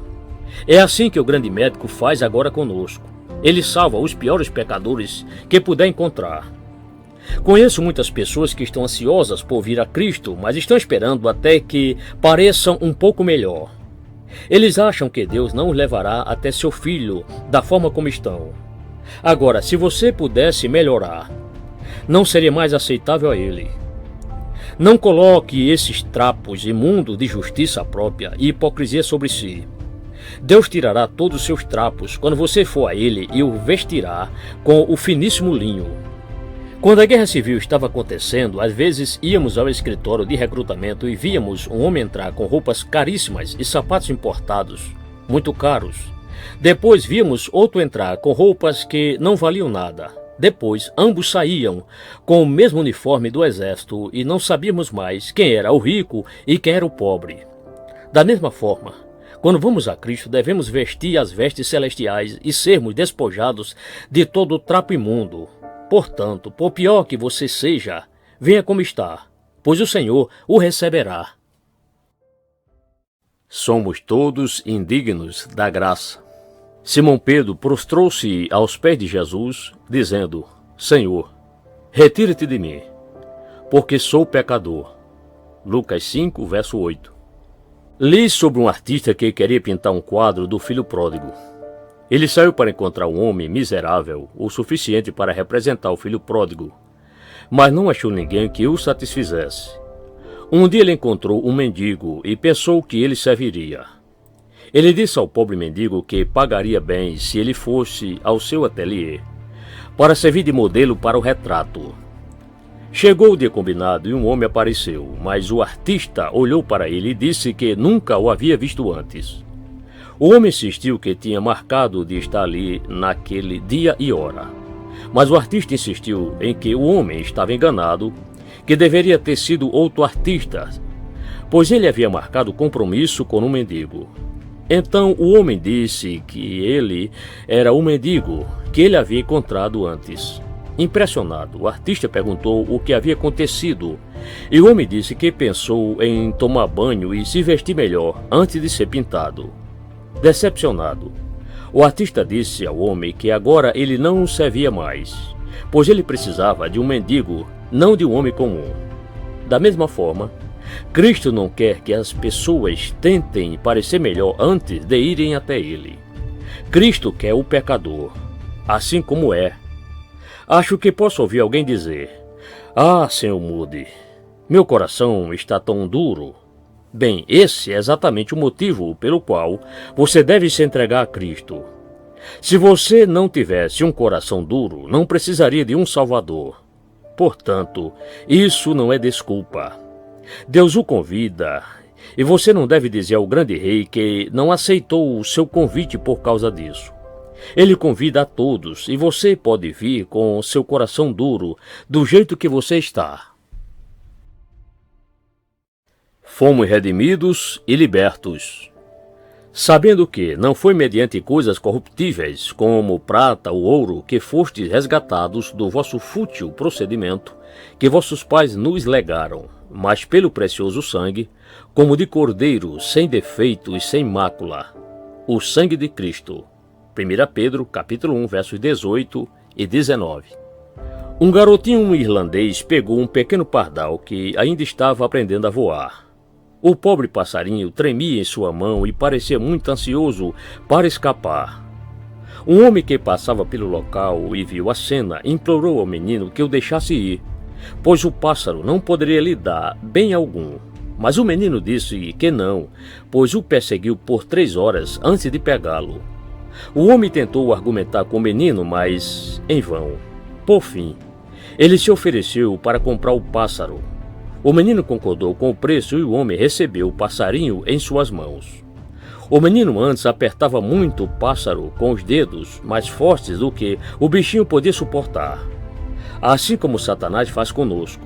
É assim que o grande médico faz agora conosco. Ele salva os piores pecadores que puder encontrar. Conheço muitas pessoas que estão ansiosas por vir a Cristo, mas estão esperando até que pareçam um pouco melhor. Eles acham que Deus não os levará até seu filho da forma como estão. Agora, se você pudesse melhorar, não seria mais aceitável a Ele. Não coloque esses trapos imundos de justiça própria e hipocrisia sobre si. Deus tirará todos os seus trapos quando você for a Ele e o vestirá com o finíssimo linho. Quando a guerra civil estava acontecendo, às vezes íamos ao escritório de recrutamento e víamos um homem entrar com roupas caríssimas e sapatos importados, muito caros. Depois víamos outro entrar com roupas que não valiam nada. Depois ambos saíam com o mesmo uniforme do exército e não sabíamos mais quem era o rico e quem era o pobre. Da mesma forma, quando vamos a Cristo, devemos vestir as vestes celestiais e sermos despojados de todo o trapo imundo. Portanto, por pior que você seja, venha como está, pois o Senhor o receberá. Somos todos indignos da graça. Simão Pedro prostrou-se aos pés de Jesus, dizendo: Senhor, retira-te de mim, porque sou pecador. Lucas 5, verso 8. Li sobre um artista que queria pintar um quadro do filho pródigo. Ele saiu para encontrar um homem miserável o suficiente para representar o filho pródigo, mas não achou ninguém que o satisfizesse. Um dia ele encontrou um mendigo e pensou que ele serviria. Ele disse ao pobre mendigo que pagaria bem se ele fosse ao seu ateliê, para servir de modelo para o retrato. Chegou o dia combinado e um homem apareceu, mas o artista olhou para ele e disse que nunca o havia visto antes. O homem insistiu que tinha marcado de estar ali naquele dia e hora. Mas o artista insistiu em que o homem estava enganado, que deveria ter sido outro artista, pois ele havia marcado compromisso com um mendigo. Então o homem disse que ele era o mendigo que ele havia encontrado antes. Impressionado, o artista perguntou o que havia acontecido, e o homem disse que pensou em tomar banho e se vestir melhor antes de ser pintado. Decepcionado, o artista disse ao homem que agora ele não o servia mais, pois ele precisava de um mendigo, não de um homem comum. Da mesma forma, Cristo não quer que as pessoas tentem parecer melhor antes de irem até Ele. Cristo quer o pecador, assim como é. Acho que posso ouvir alguém dizer: Ah, Senhor Moody, meu coração está tão duro. Bem, esse é exatamente o motivo pelo qual você deve se entregar a Cristo. Se você não tivesse um coração duro, não precisaria de um Salvador. Portanto, isso não é desculpa. Deus o convida, e você não deve dizer ao grande rei que não aceitou o seu convite por causa disso. Ele convida a todos, e você pode vir com seu coração duro, do jeito que você está. Fomos redimidos e libertos, sabendo que não foi mediante coisas corruptíveis, como prata ou ouro, que fostes resgatados do vosso fútil procedimento, que vossos pais nos legaram, mas pelo precioso sangue, como de cordeiro, sem defeito e sem mácula, o sangue de Cristo. 1 Pedro, capítulo 1, versos 18 e 19. Um garotinho irlandês pegou um pequeno pardal que ainda estava aprendendo a voar. O pobre passarinho tremia em sua mão e parecia muito ansioso para escapar. Um homem que passava pelo local e viu a cena implorou ao menino que o deixasse ir, pois o pássaro não poderia lhe dar bem algum. Mas o menino disse que não, pois o perseguiu por 3 horas antes de pegá-lo. O homem tentou argumentar com o menino, mas em vão. Por fim, ele se ofereceu para comprar o pássaro. O menino concordou com o preço e o homem recebeu o passarinho em suas mãos. O menino antes apertava muito o pássaro com os dedos mais fortes do que o bichinho podia suportar. Assim como Satanás faz conosco.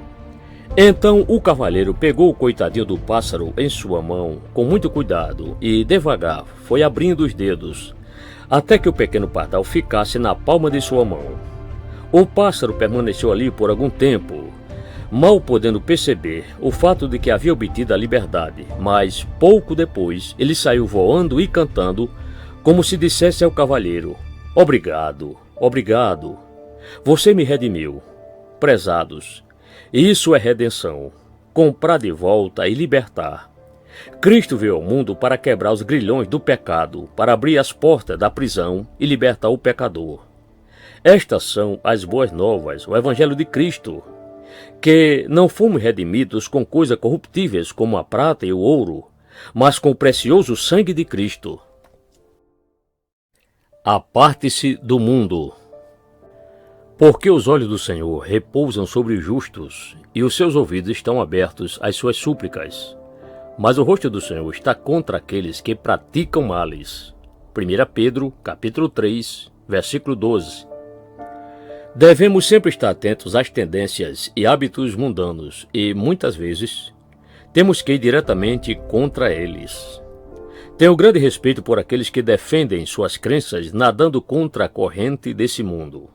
Então o cavalheiro pegou o coitadinho do pássaro em sua mão com muito cuidado e devagar foi abrindo os dedos, até que o pequeno pardal ficasse na palma de sua mão. O pássaro permaneceu ali por algum tempo, mal podendo perceber o fato de que havia obtido a liberdade, mas pouco depois ele saiu voando e cantando, como se dissesse ao cavalheiro: "Obrigado, obrigado, você me redimiu." Prezados, isso é redenção, comprar de volta e libertar. Cristo veio ao mundo para quebrar os grilhões do pecado, para abrir as portas da prisão e libertar o pecador. Estas são as boas novas, o Evangelho de Cristo, que não fomos redimidos com coisas corruptíveis como a prata e o ouro, mas com o precioso sangue de Cristo. Aparte-se do mundo. Porque os olhos do Senhor repousam sobre os justos, e os seus ouvidos estão abertos às suas súplicas. Mas o rosto do Senhor está contra aqueles que praticam males. 1 Pedro, capítulo 3, versículo 12. Devemos sempre estar atentos às tendências e hábitos mundanos, e, muitas vezes, temos que ir diretamente contra eles. Tenho grande respeito por aqueles que defendem suas crenças nadando contra a corrente desse mundo.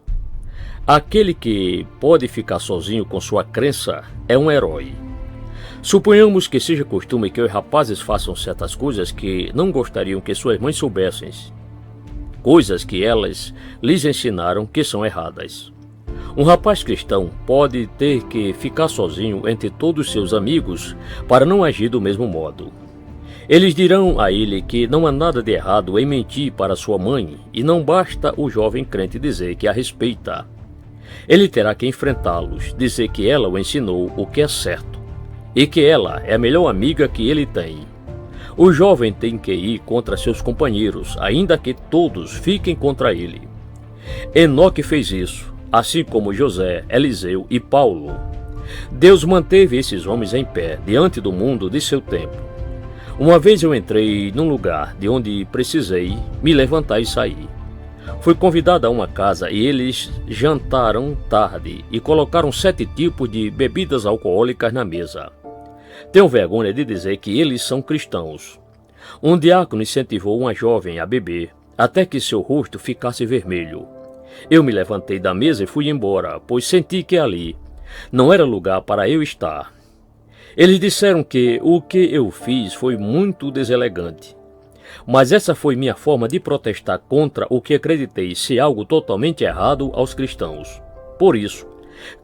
Aquele que pode ficar sozinho com sua crença é um herói. Suponhamos que seja costume que os rapazes façam certas coisas que não gostariam que suas mães soubessem. Coisas que elas lhes ensinaram que são erradas. Um rapaz cristão pode ter que ficar sozinho entre todos seus amigos para não agir do mesmo modo. Eles dirão a ele que não há nada de errado em mentir para sua mãe e não basta o jovem crente dizer que a respeita. Ele terá que enfrentá-los, dizer que ela o ensinou o que é certo e que ela é a melhor amiga que ele tem. O jovem tem que ir contra seus companheiros, ainda que todos fiquem contra ele. Enoque fez isso, assim como José, Eliseu e Paulo. Deus manteve esses homens em pé diante do mundo de seu tempo. Uma vez eu entrei num lugar de onde precisei me levantar e sair. Fui convidado a uma casa e eles jantaram tarde e colocaram 7 tipos de bebidas alcoólicas na mesa. Tenho vergonha de dizer que eles são cristãos. Um diácono incentivou uma jovem a beber até que seu rosto ficasse vermelho. Eu me levantei da mesa e fui embora, pois senti que ali não era lugar para eu estar. Eles disseram que o que eu fiz foi muito deselegante. Mas essa foi minha forma de protestar contra o que acreditei ser algo totalmente errado aos cristãos. Por isso,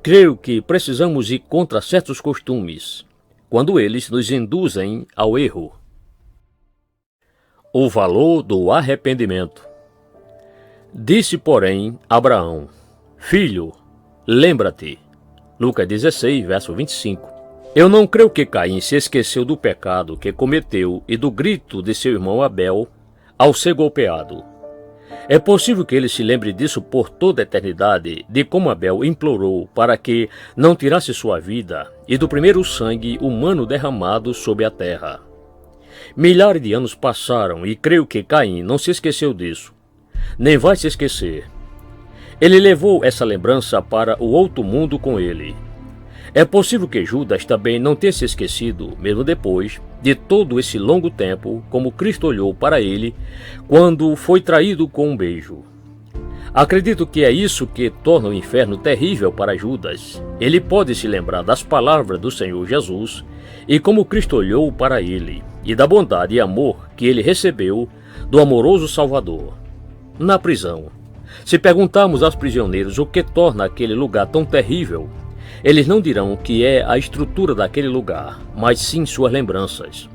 creio que precisamos ir contra certos costumes, quando eles nos induzem ao erro. O valor do arrependimento. Disse, porém, Abraão: "Filho, lembra-te." Lucas 16, verso 25. Eu não creio que Caim se esqueceu do pecado que cometeu e do grito de seu irmão Abel ao ser golpeado. É possível que ele se lembre disso por toda a eternidade, de como Abel implorou para que não tirasse sua vida e do primeiro sangue humano derramado sobre a terra. Milhares de anos passaram e creio que Caim não se esqueceu disso, nem vai se esquecer. Ele levou essa lembrança para o outro mundo com ele. É possível que Judas também não tenha se esquecido, mesmo depois de todo esse longo tempo, como Cristo olhou para ele quando foi traído com um beijo. Acredito que é isso que torna o inferno terrível para Judas. Ele pode se lembrar das palavras do Senhor Jesus e como Cristo olhou para ele, e da bondade e amor que ele recebeu do amoroso Salvador. Na prisão, se perguntarmos aos prisioneiros o que torna aquele lugar tão terrível, eles não dirão que é a estrutura daquele lugar, mas sim suas lembranças.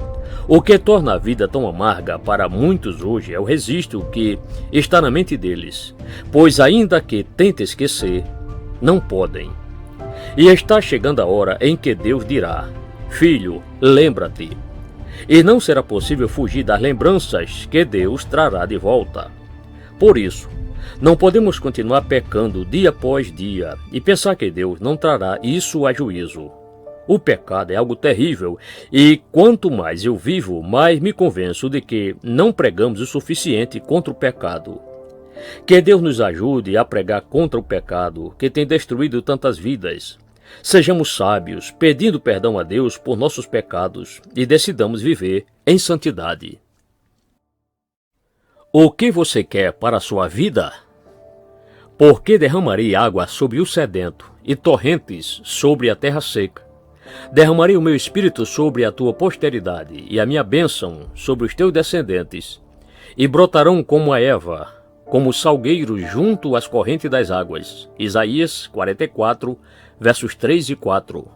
O que torna a vida tão amarga para muitos hoje é o registro que está na mente deles, pois ainda que tentem esquecer, não podem. E está chegando a hora em que Deus dirá: "Filho, lembra-te." E não será possível fugir das lembranças que Deus trará de volta. Por isso, não podemos continuar pecando dia após dia e pensar que Deus não trará isso a juízo. O pecado é algo terrível e quanto mais eu vivo, mais me convenço de que não pregamos o suficiente contra o pecado. Que Deus nos ajude a pregar contra o pecado que tem destruído tantas vidas. Sejamos sábios, pedindo perdão a Deus por nossos pecados e decidamos viver em santidade. O que você quer para a sua vida? Porque derramarei água sobre o sedento e torrentes sobre a terra seca. Derramarei o meu espírito sobre a tua posteridade e a minha bênção sobre os teus descendentes. E brotarão como a erva, como salgueiros junto às correntes das águas. Isaías 44, versos 3 e 4.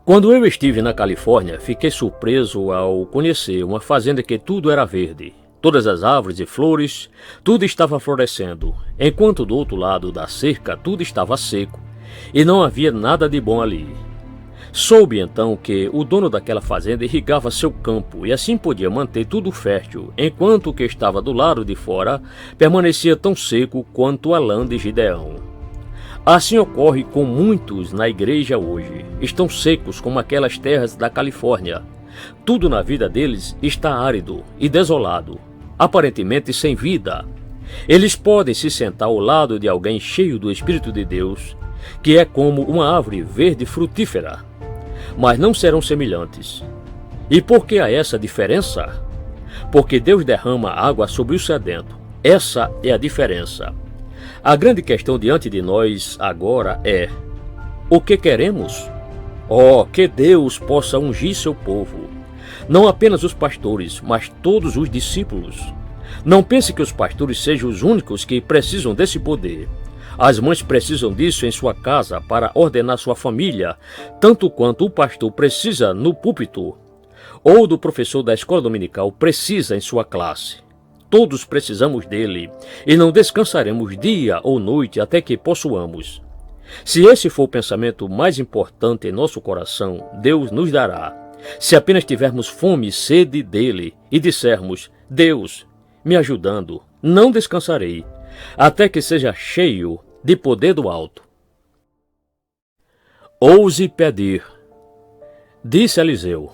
Quando eu estive na Califórnia, fiquei surpreso ao conhecer uma fazenda que tudo era verde. Todas as árvores e flores, tudo estava florescendo, enquanto do outro lado da cerca tudo estava seco, e não havia nada de bom ali. Soube então que o dono daquela fazenda irrigava seu campo e assim podia manter tudo fértil, enquanto o que estava do lado de fora permanecia tão seco quanto a lã de Gideão. Assim ocorre com muitos na igreja hoje. Estão secos como aquelas terras da Califórnia. Tudo na vida deles está árido e desolado, aparentemente sem vida. Eles podem se sentar ao lado de alguém cheio do Espírito de Deus, que é como uma árvore verde frutífera, mas não serão semelhantes. E por que há essa diferença? Porque Deus derrama água sobre o sedento. Essa é a diferença. A grande questão diante de nós agora é: o que queremos? Oh, que Deus possa ungir seu povo. Não apenas os pastores, mas todos os discípulos. Não pense que os pastores sejam os únicos que precisam desse poder. As mães precisam disso em sua casa para ordenar sua família, tanto quanto o pastor precisa no púlpito, ou do professor da escola dominical precisa em sua classe. Todos precisamos dele, e não descansaremos dia ou noite até que possuamos. Se esse for o pensamento mais importante em nosso coração, Deus nos dará. Se apenas tivermos fome e sede dele, e dissermos: Deus, me ajudando, não descansarei, até que seja cheio de poder do alto. Ouse pedir. Disse Eliseu: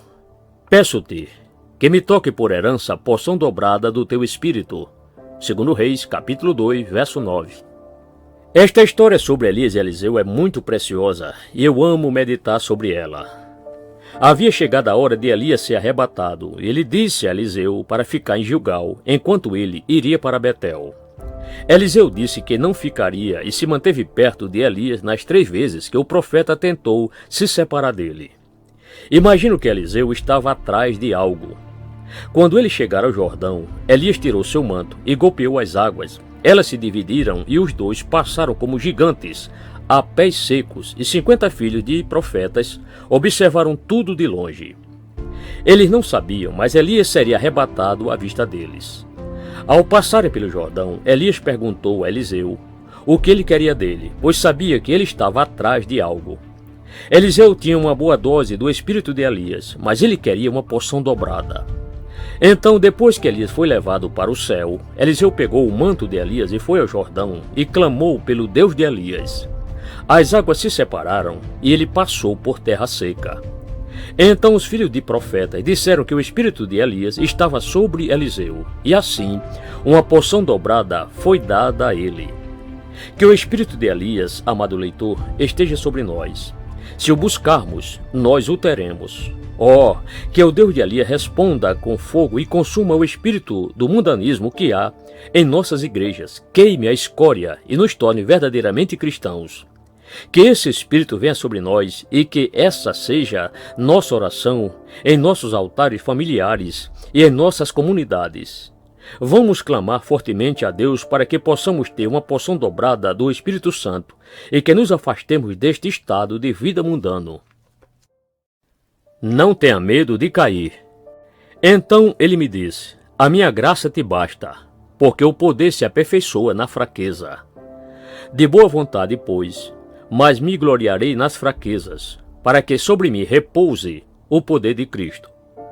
peço-te que me toque por herança a porção dobrada do teu espírito. 2 Reis, capítulo 2, verso 9. Esta história sobre Elias e Eliseu é muito preciosa e eu amo meditar sobre ela. Havia chegado a hora de Elias ser arrebatado e ele disse a Eliseu para ficar em Gilgal, enquanto ele iria para Betel. Eliseu disse que não ficaria e se manteve perto de Elias nas 3 vezes que o profeta tentou se separar dele. Imagino que Eliseu estava atrás de algo. Quando ele chegar ao Jordão, Elias tirou seu manto e golpeou as águas. Elas se dividiram e os dois passaram como gigantes, a pés secos, e 50 filhos de profetas observaram tudo de longe. Eles não sabiam, mas Elias seria arrebatado à vista deles. Ao passarem pelo Jordão, Elias perguntou a Eliseu o que ele queria dele, pois sabia que ele estava atrás de algo. Eliseu tinha uma boa dose do espírito de Elias, mas ele queria uma porção dobrada. Então, depois que Elias foi levado para o céu, Eliseu pegou o manto de Elias e foi ao Jordão e clamou pelo Deus de Elias. As águas se separaram e ele passou por terra seca. Então os filhos de profetas disseram que o espírito de Elias estava sobre Eliseu, e assim uma porção dobrada foi dada a ele. Que o espírito de Elias, amado leitor, esteja sobre nós. Se o buscarmos, nós o teremos. Oh, que o Deus de Elias responda com fogo e consuma o espírito do mundanismo que há em nossas igrejas, queime a escória e nos torne verdadeiramente cristãos. Que esse espírito venha sobre nós e que essa seja nossa oração em nossos altares familiares e em nossas comunidades. Vamos clamar fortemente a Deus para que possamos ter uma porção dobrada do Espírito Santo e que nos afastemos deste estado de vida mundano. Não tenha medo de cair. Então ele me disse: a minha graça te basta, porque o poder se aperfeiçoa na fraqueza. De boa vontade, pois, mas me gloriarei nas fraquezas, para que sobre mim repouse o poder de Cristo.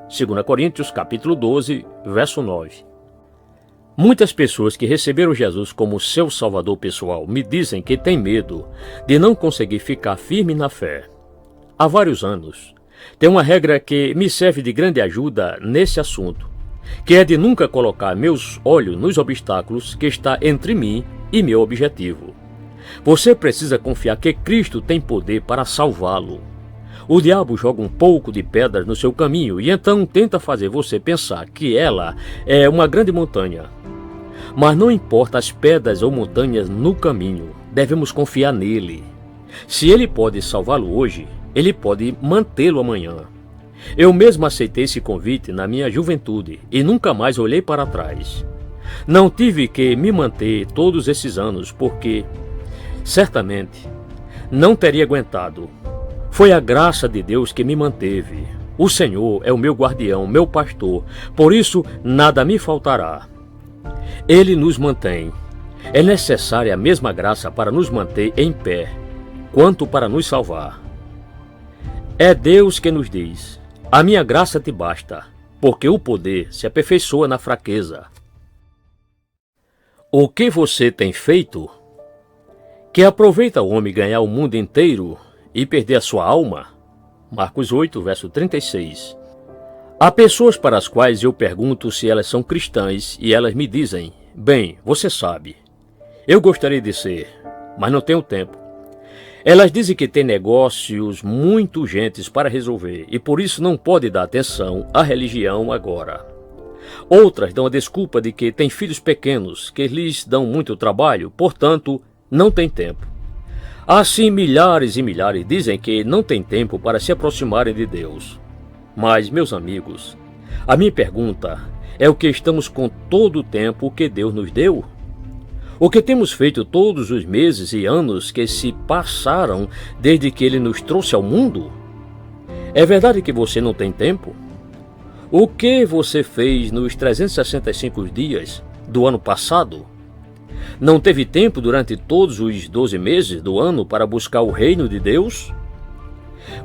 2 Coríntios capítulo 12, verso 9. Muitas pessoas que receberam Jesus como seu salvador pessoal me dizem que têm medo de não conseguir ficar firme na fé. Há vários anos, tem uma regra que me serve de grande ajuda nesse assunto, que é de nunca colocar meus olhos nos obstáculos que está entre mim e meu objetivo. Você precisa confiar que Cristo tem poder para salvá-lo. O diabo joga um pouco de pedras no seu caminho e então tenta fazer você pensar que ela é uma grande montanha. Mas não importa as pedras ou montanhas no caminho, devemos confiar nele. Se ele pode salvá-lo hoje, ele pode mantê-lo amanhã. Eu mesmo aceitei esse convite na minha juventude e nunca mais olhei para trás. Não tive que me manter todos esses anos porque, certamente, não teria aguentado. Foi a graça de Deus que me manteve. O Senhor é o meu guardião, meu pastor, por isso nada me faltará. Ele nos mantém. É necessária a mesma graça para nos manter em pé, quanto para nos salvar. É Deus que nos diz: a minha graça te basta, porque o poder se aperfeiçoa na fraqueza. O que você tem feito? Que aproveita o homem ganhar o mundo inteiro e perder a sua alma? Marcos 8, verso 36. Há pessoas para as quais eu pergunto se elas são cristãs e elas me dizem: bem, você sabe, eu gostaria de ser, mas não tenho tempo. Elas dizem que têm negócios muito urgentes para resolver e por isso não pode dar atenção à religião agora. Outras dão a desculpa de que têm filhos pequenos que lhes dão muito trabalho, portanto, não têm tempo. Assim, milhares e milhares dizem que não têm tempo para se aproximarem de Deus. Mas, meus amigos, a minha pergunta é o que estamos com todo o tempo que Deus nos deu? O que temos feito todos os meses e anos que se passaram desde que Ele nos trouxe ao mundo? É verdade que você não tem tempo? O que você fez nos 365 dias do ano passado? Não teve tempo durante todos os 12 meses do ano para buscar o reino de Deus?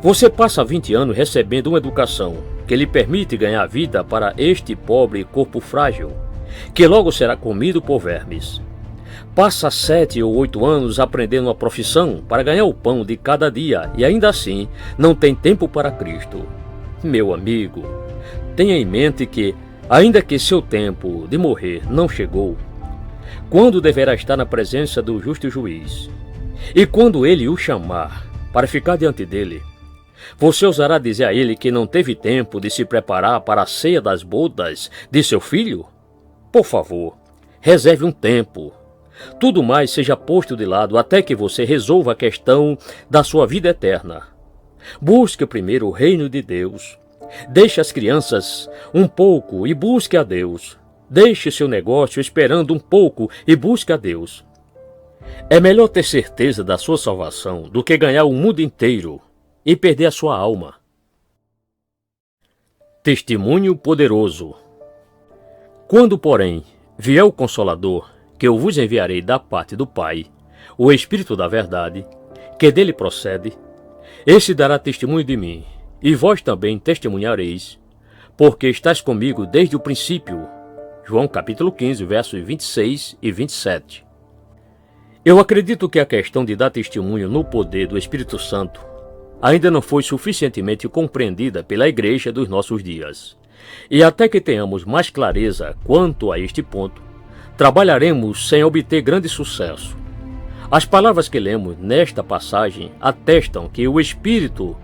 Você passa 20 anos recebendo uma educação que lhe permite ganhar vida para este pobre corpo frágil, que logo será comido por vermes. Passa 7 ou 8 anos aprendendo uma profissão para ganhar o pão de cada dia e ainda assim não tem tempo para Cristo. Meu amigo, tenha em mente que, ainda que seu tempo de morrer não chegou, quando deverá estar na presença do justo juiz, e quando ele o chamar para ficar diante dele, você ousará dizer a ele que não teve tempo de se preparar para a ceia das bodas de seu filho? Por favor, reserve um tempo. Tudo mais seja posto de lado até que você resolva a questão da sua vida eterna. Busque primeiro o reino de Deus. Deixe as crianças um pouco e busque a Deus. Deixe seu negócio esperando um pouco e busque a Deus. É melhor ter certeza da sua salvação do que ganhar o mundo inteiro e perder a sua alma. Testemunho poderoso. Quando, porém, vier o Consolador, que eu vos enviarei da parte do Pai, o Espírito da verdade, que dele procede, esse dará testemunho de mim, e vós também testemunhareis, porque estáis comigo desde o princípio. João capítulo 15, versos 26 e 27. Eu acredito que a questão de dar testemunho no poder do Espírito Santo ainda não foi suficientemente compreendida pela igreja dos nossos dias. E até que tenhamos mais clareza quanto a este ponto, trabalharemos sem obter grande sucesso. As palavras que lemos nesta passagem atestam que o Espírito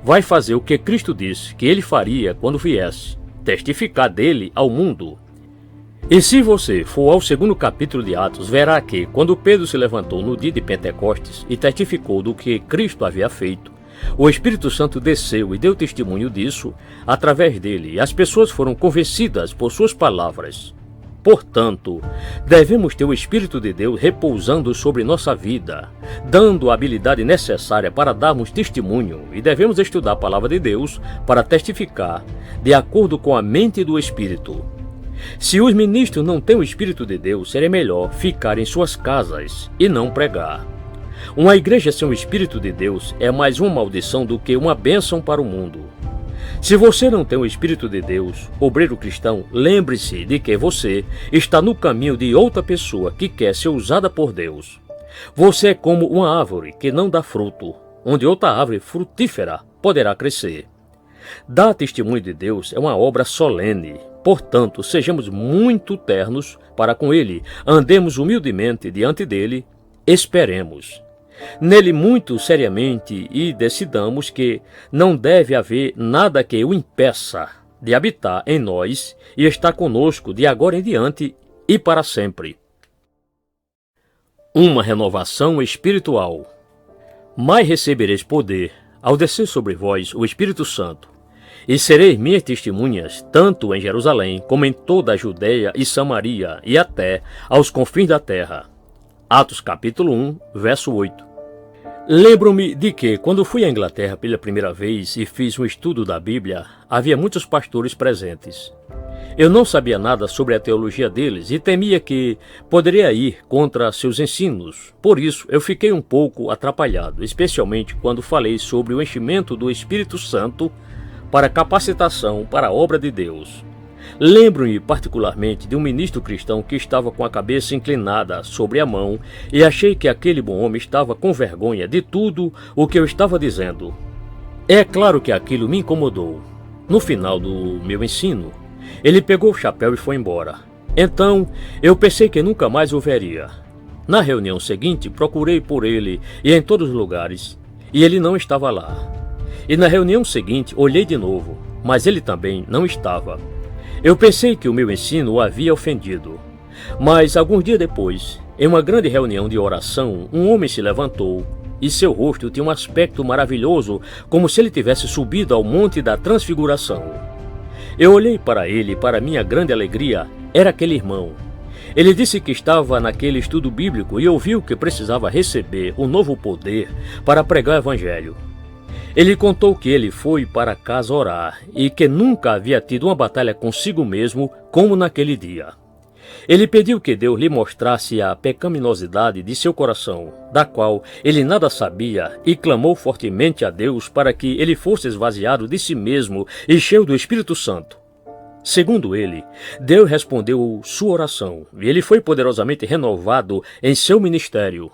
vai fazer o que Cristo disse que ele faria quando viesse, testificar dele ao mundo. E se você for ao 2º capítulo de Atos, verá que, quando Pedro se levantou no dia de Pentecostes e testificou do que Cristo havia feito, o Espírito Santo desceu e deu testemunho disso através dele, e as pessoas foram convencidas por suas palavras. Portanto, devemos ter o Espírito de Deus repousando sobre nossa vida, dando a habilidade necessária para darmos testemunho, e devemos estudar a palavra de Deus para testificar de acordo com a mente do Espírito. Se os ministros não têm o Espírito de Deus, seria melhor ficar em suas casas e não pregar. Uma igreja sem o Espírito de Deus é mais uma maldição do que uma bênção para o mundo. Se você não tem o Espírito de Deus, obreiro cristão, lembre-se de que você está no caminho de outra pessoa que quer ser usada por Deus. Você é como uma árvore que não dá fruto, onde outra árvore frutífera poderá crescer. Dar testemunho de Deus é uma obra solene. Portanto, sejamos muito ternos para com Ele, andemos humildemente diante dele, esperemos nele muito seriamente e decidamos que não deve haver nada que o impeça de habitar em nós e estar conosco de agora em diante e para sempre. Uma renovação espiritual. Mas recebereis poder ao descer sobre vós o Espírito Santo, e sereis minhas testemunhas, tanto em Jerusalém, como em toda a Judeia e Samaria, e até aos confins da terra. Atos capítulo 1, verso 8. Lembro-me de que, quando fui à Inglaterra pela primeira vez e fiz um estudo da Bíblia, havia muitos pastores presentes. Eu não sabia nada sobre a teologia deles e temia que poderia ir contra seus ensinos. Por isso, eu fiquei um pouco atrapalhado, especialmente quando falei sobre o enchimento do Espírito Santo para capacitação para a obra de Deus. Lembro-me particularmente de um ministro cristão que estava com a cabeça inclinada sobre a mão e achei que aquele bom homem estava com vergonha de tudo o que eu estava dizendo. É claro que aquilo me incomodou. No final do meu ensino, ele pegou o chapéu e foi embora. Então, eu pensei que nunca mais o veria. Na reunião seguinte, procurei por ele e em todos os lugares, e ele não estava lá. E na reunião seguinte, olhei de novo, mas ele também não estava. Eu pensei que o meu ensino o havia ofendido. Mas, alguns dias depois, em uma grande reunião de oração, um homem se levantou e seu rosto tinha um aspecto maravilhoso, como se ele tivesse subido ao Monte da Transfiguração. Eu olhei para ele e, para minha grande alegria, era aquele irmão. Ele disse que estava naquele estudo bíblico e ouviu que precisava receber um novo poder para pregar o evangelho. Ele contou que ele foi para casa orar e que nunca havia tido uma batalha consigo mesmo como naquele dia. Ele pediu que Deus lhe mostrasse a pecaminosidade de seu coração, da qual ele nada sabia, e clamou fortemente a Deus para que ele fosse esvaziado de si mesmo e cheio do Espírito Santo. Segundo ele, Deus respondeu sua oração e ele foi poderosamente renovado em seu ministério.